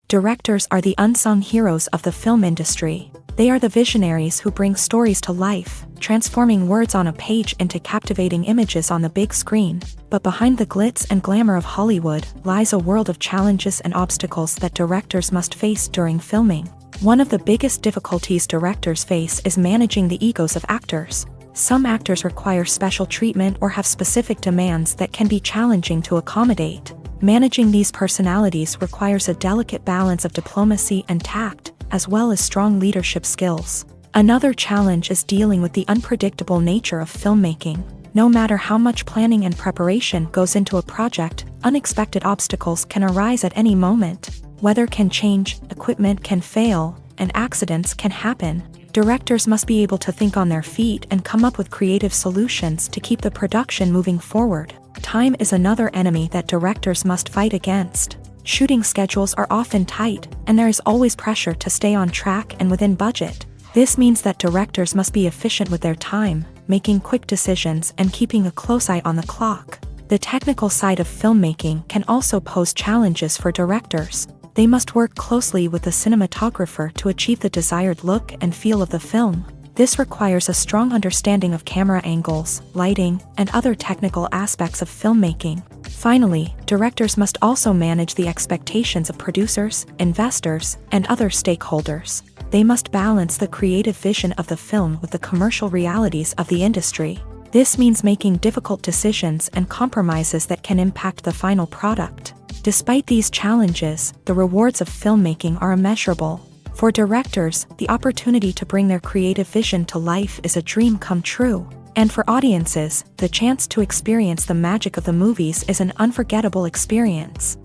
Directors are the unsung heroes of the film industry. They are the visionaries who bring stories to life, transforming words on a page into captivating images on the big screen. But behind the glitz and glamour of Hollywood lies a world of challenges and obstacles that directors must face during filming. One of the biggest difficulties directors face is managing the egos of actors. Some actors require special treatment or have specific demands that can be challenging to accommodate. Managing these personalities requires a delicate balance of diplomacy and tact, as well as strong leadership skills. Another challenge is dealing with the unpredictable nature of filmmaking. No matter how much planning and preparation goes into a project, unexpected obstacles can arise at any moment. Weather can change, equipment can fail, and accidents can happen. Directors must be able to think on their feet and come up with creative solutions to keep the production moving forward. Time is another enemy that directors must fight against. Shooting schedules are often tight, and there is always pressure to stay on track and within budget. This means that directors must be efficient with their time, making quick decisions and keeping a close eye on the clock. The technical side of filmmaking can also pose challenges for directors. They must work closely with the cinematographer to achieve the desired look and feel of the film. This requires a strong understanding of camera angles, lighting, and other technical aspects of filmmaking. Finally, directors must also manage the expectations of producers, investors, and other stakeholders. They must balance the creative vision of the film with the commercial realities of the industry. This means making difficult decisions and compromises that can impact the final product. Despite these challenges, the rewards of filmmaking are immeasurable. For directors, the opportunity to bring their creative vision to life is a dream come true. And for audiences, the chance to experience the magic of the movies is an unforgettable experience.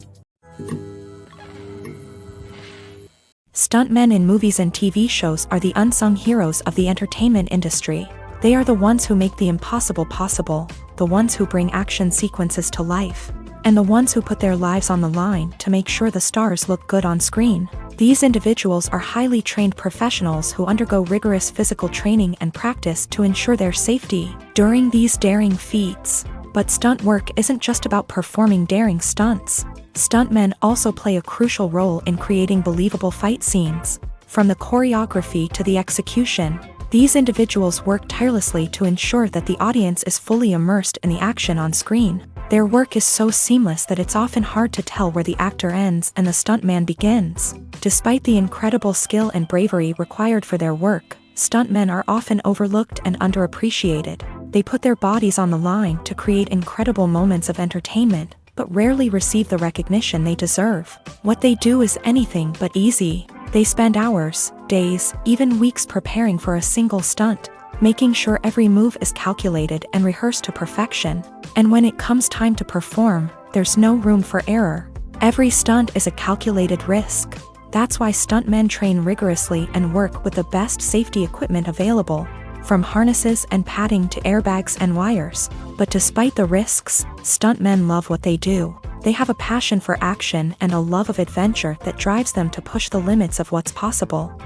Stuntmen in movies and TV shows are the unsung heroes of the entertainment industry. They are the ones who make the impossible possible, the ones who bring action sequences to life, and the ones who put their lives on the line to make sure the stars look good on screen. These individuals are highly trained professionals who undergo rigorous physical training and practice to ensure their safety during these daring feats. But stunt work isn't just about performing daring stunts. Stuntmen also play a crucial role in creating believable fight scenes. From the choreography to the execution, these individuals work tirelessly to ensure that the audience is fully immersed in the action on screen. Their work is so seamless that it's often hard to tell where the actor ends and the stuntman begins. Despite the incredible skill and bravery required for their work, stuntmen are often overlooked and underappreciated. They put their bodies on the line to create incredible moments of entertainment, but rarely receive the recognition they deserve. What they do is anything but easy. They spend hours, days, even weeks preparing for a single stunt, making sure every move is calculated and rehearsed to perfection. And when it comes time to perform, there's no room for error. Every stunt is a calculated risk. That's why stuntmen train rigorously and work with the best safety equipment available, from harnesses and padding to airbags and wires. But despite the risks, stuntmen love what they do. They have a passion for action and a love of adventure that drives them to push the limits of what's possible.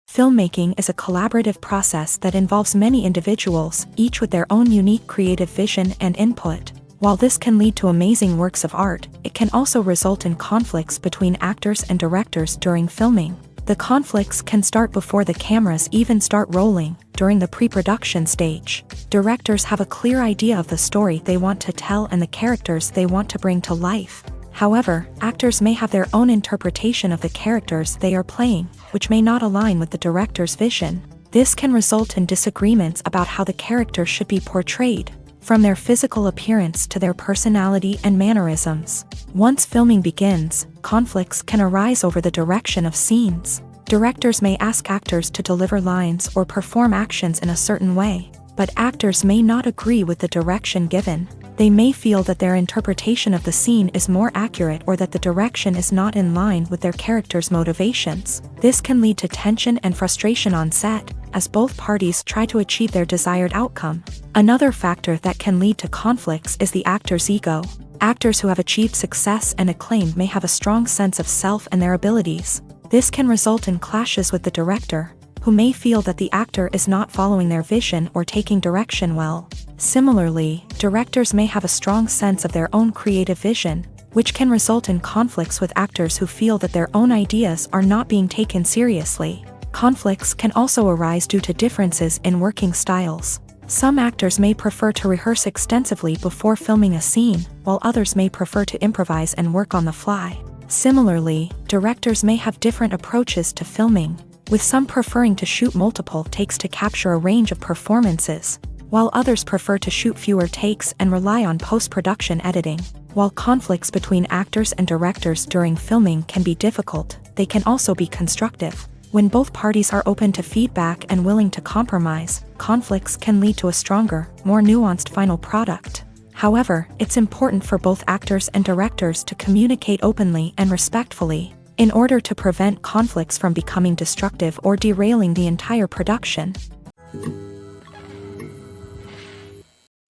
Filmmaking is a collaborative process that involves many individuals, each with their own unique creative vision and input. While this can lead to amazing works of art, it can also result in conflicts between actors and directors during filming. The conflicts can start before the cameras even start rolling, during the pre-production stage. Directors have a clear idea of the story they want to tell and the characters they want to bring to life. However, actors may have their own interpretation of the characters they are playing, which may not align with the director's vision. This can result in disagreements about how the character should be portrayed, from their physical appearance to their personality and mannerisms. Once filming begins, conflicts can arise over the direction of scenes. Directors may ask actors to deliver lines or perform actions in a certain way, but actors may not agree with the direction given. They may feel that their interpretation of the scene is more accurate or that the direction is not in line with their character's motivations. This can lead to tension and frustration on set, as both parties try to achieve their desired outcome. Another factor that can lead to conflicts is the actor's ego. Actors who have achieved success and acclaim may have a strong sense of self and their abilities. This can result in clashes with the director, who may feel that the actor is not following their vision or taking direction well. Similarly, directors may have a strong sense of their own creative vision, which can result in conflicts with actors who feel that their own ideas are not being taken seriously. Conflicts can also arise due to differences in working styles. Some actors may prefer to rehearse extensively before filming a scene, while others may prefer to improvise and work on the fly. Similarly, directors may have different approaches to filming, with some preferring to shoot multiple takes to capture a range of performances, while others prefer to shoot fewer takes and rely on post-production editing. While conflicts between actors and directors during filming can be difficult, they can also be constructive. When both parties are open to feedback and willing to compromise, conflicts can lead to a stronger, more nuanced final product. However, it's important for both actors and directors to communicate openly and respectfully, in order to prevent conflicts from becoming destructive or derailing the entire production.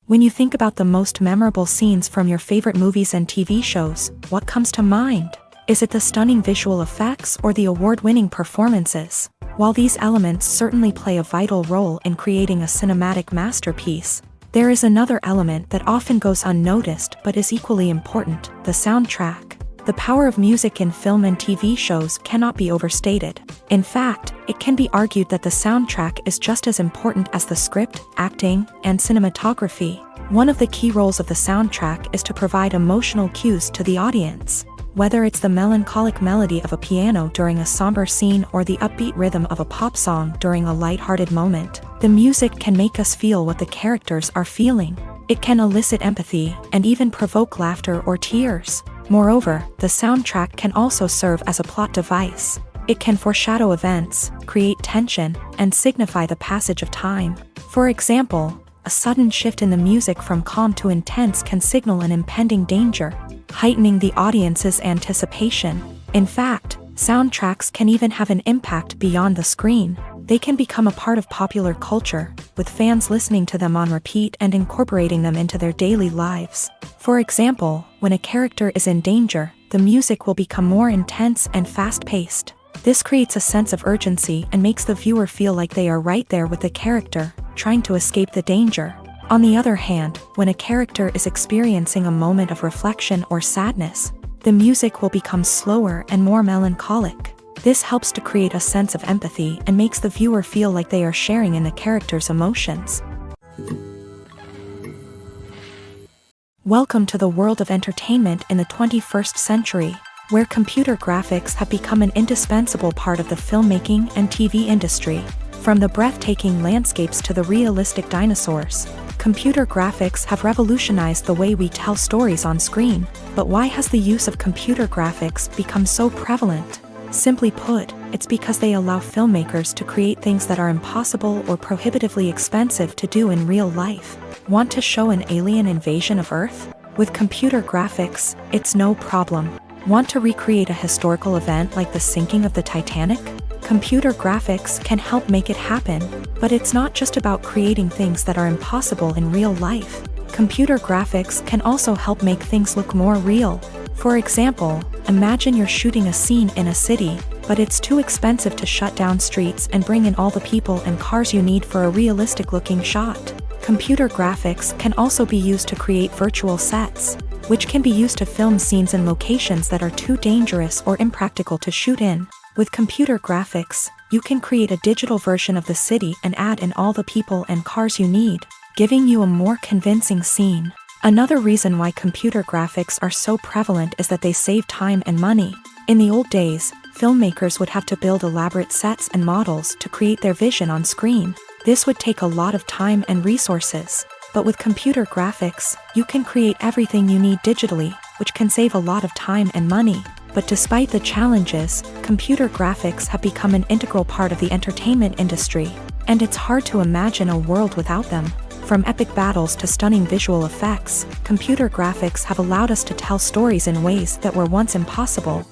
When you think about the most memorable scenes from your favorite movies and TV shows, what comes to mind? Is it the stunning visual effects or the award-winning performances? While these elements certainly play a vital role in creating a cinematic masterpiece, there is another element that often goes unnoticed but is equally important: the soundtrack. The power of music in film and TV shows cannot be overstated. In fact, it can be argued that the soundtrack is just as important as the script, acting, and cinematography. One of the key roles of the soundtrack is to provide emotional cues to the audience. Whether it's the melancholic melody of a piano during a somber scene or the upbeat rhythm of a pop song during a lighthearted moment, the music can make us feel what the characters are feeling. It can elicit empathy and even provoke laughter or tears. Moreover, the soundtrack can also serve as a plot device. It can foreshadow events, create tension, and signify the passage of time. For example, a sudden shift in the music from calm to intense can signal an impending danger, heightening the audience's anticipation. In fact, soundtracks can even have an impact beyond the screen. They can become a part of popular culture, with fans listening to them on repeat and incorporating them into their daily lives. For example, when a character is in danger, the music will become more intense and fast-paced. This creates a sense of urgency and makes the viewer feel like they are right there with the character, trying to escape the danger. On the other hand, when a character is experiencing a moment of reflection or sadness, the music will become slower and more melancholic. This helps to create a sense of empathy and makes the viewer feel like they are sharing in the character's emotions. Welcome to the world of entertainment in the 21st century, where computer graphics have become an indispensable part of the filmmaking and TV industry. From the breathtaking landscapes to the realistic dinosaurs, computer graphics have revolutionized the way we tell stories on screen. But why has the use of computer graphics become so prevalent? Simply put, it's because they allow filmmakers to create things that are impossible or prohibitively expensive to do in real life. Want to show an alien invasion of Earth? With computer graphics, it's no problem. Want to recreate a historical event like the sinking of the Titanic? Computer graphics can help make it happen, but it's not just about creating things that are impossible in real life. Computer graphics can also help make things look more real. For example, imagine you're shooting a scene in a city, but it's too expensive to shut down streets and bring in all the people and cars you need for a realistic-looking shot. Computer graphics can also be used to create virtual sets, which can be used to film scenes in locations that are too dangerous or impractical to shoot in. With computer graphics, you can create a digital version of the city and add in all the people and cars you need, giving you a more convincing scene. Another reason why computer graphics are so prevalent is that they save time and money. In the old days, filmmakers would have to build elaborate sets and models to create their vision on screen. This would take a lot of time and resources. But with computer graphics, you can create everything you need digitally, which can save a lot of time and money. But despite the challenges, computer graphics have become an integral part of the entertainment industry, and it's hard to imagine a world without them. From epic battles to stunning visual effects, computer graphics have allowed us to tell stories in ways that were once impossible.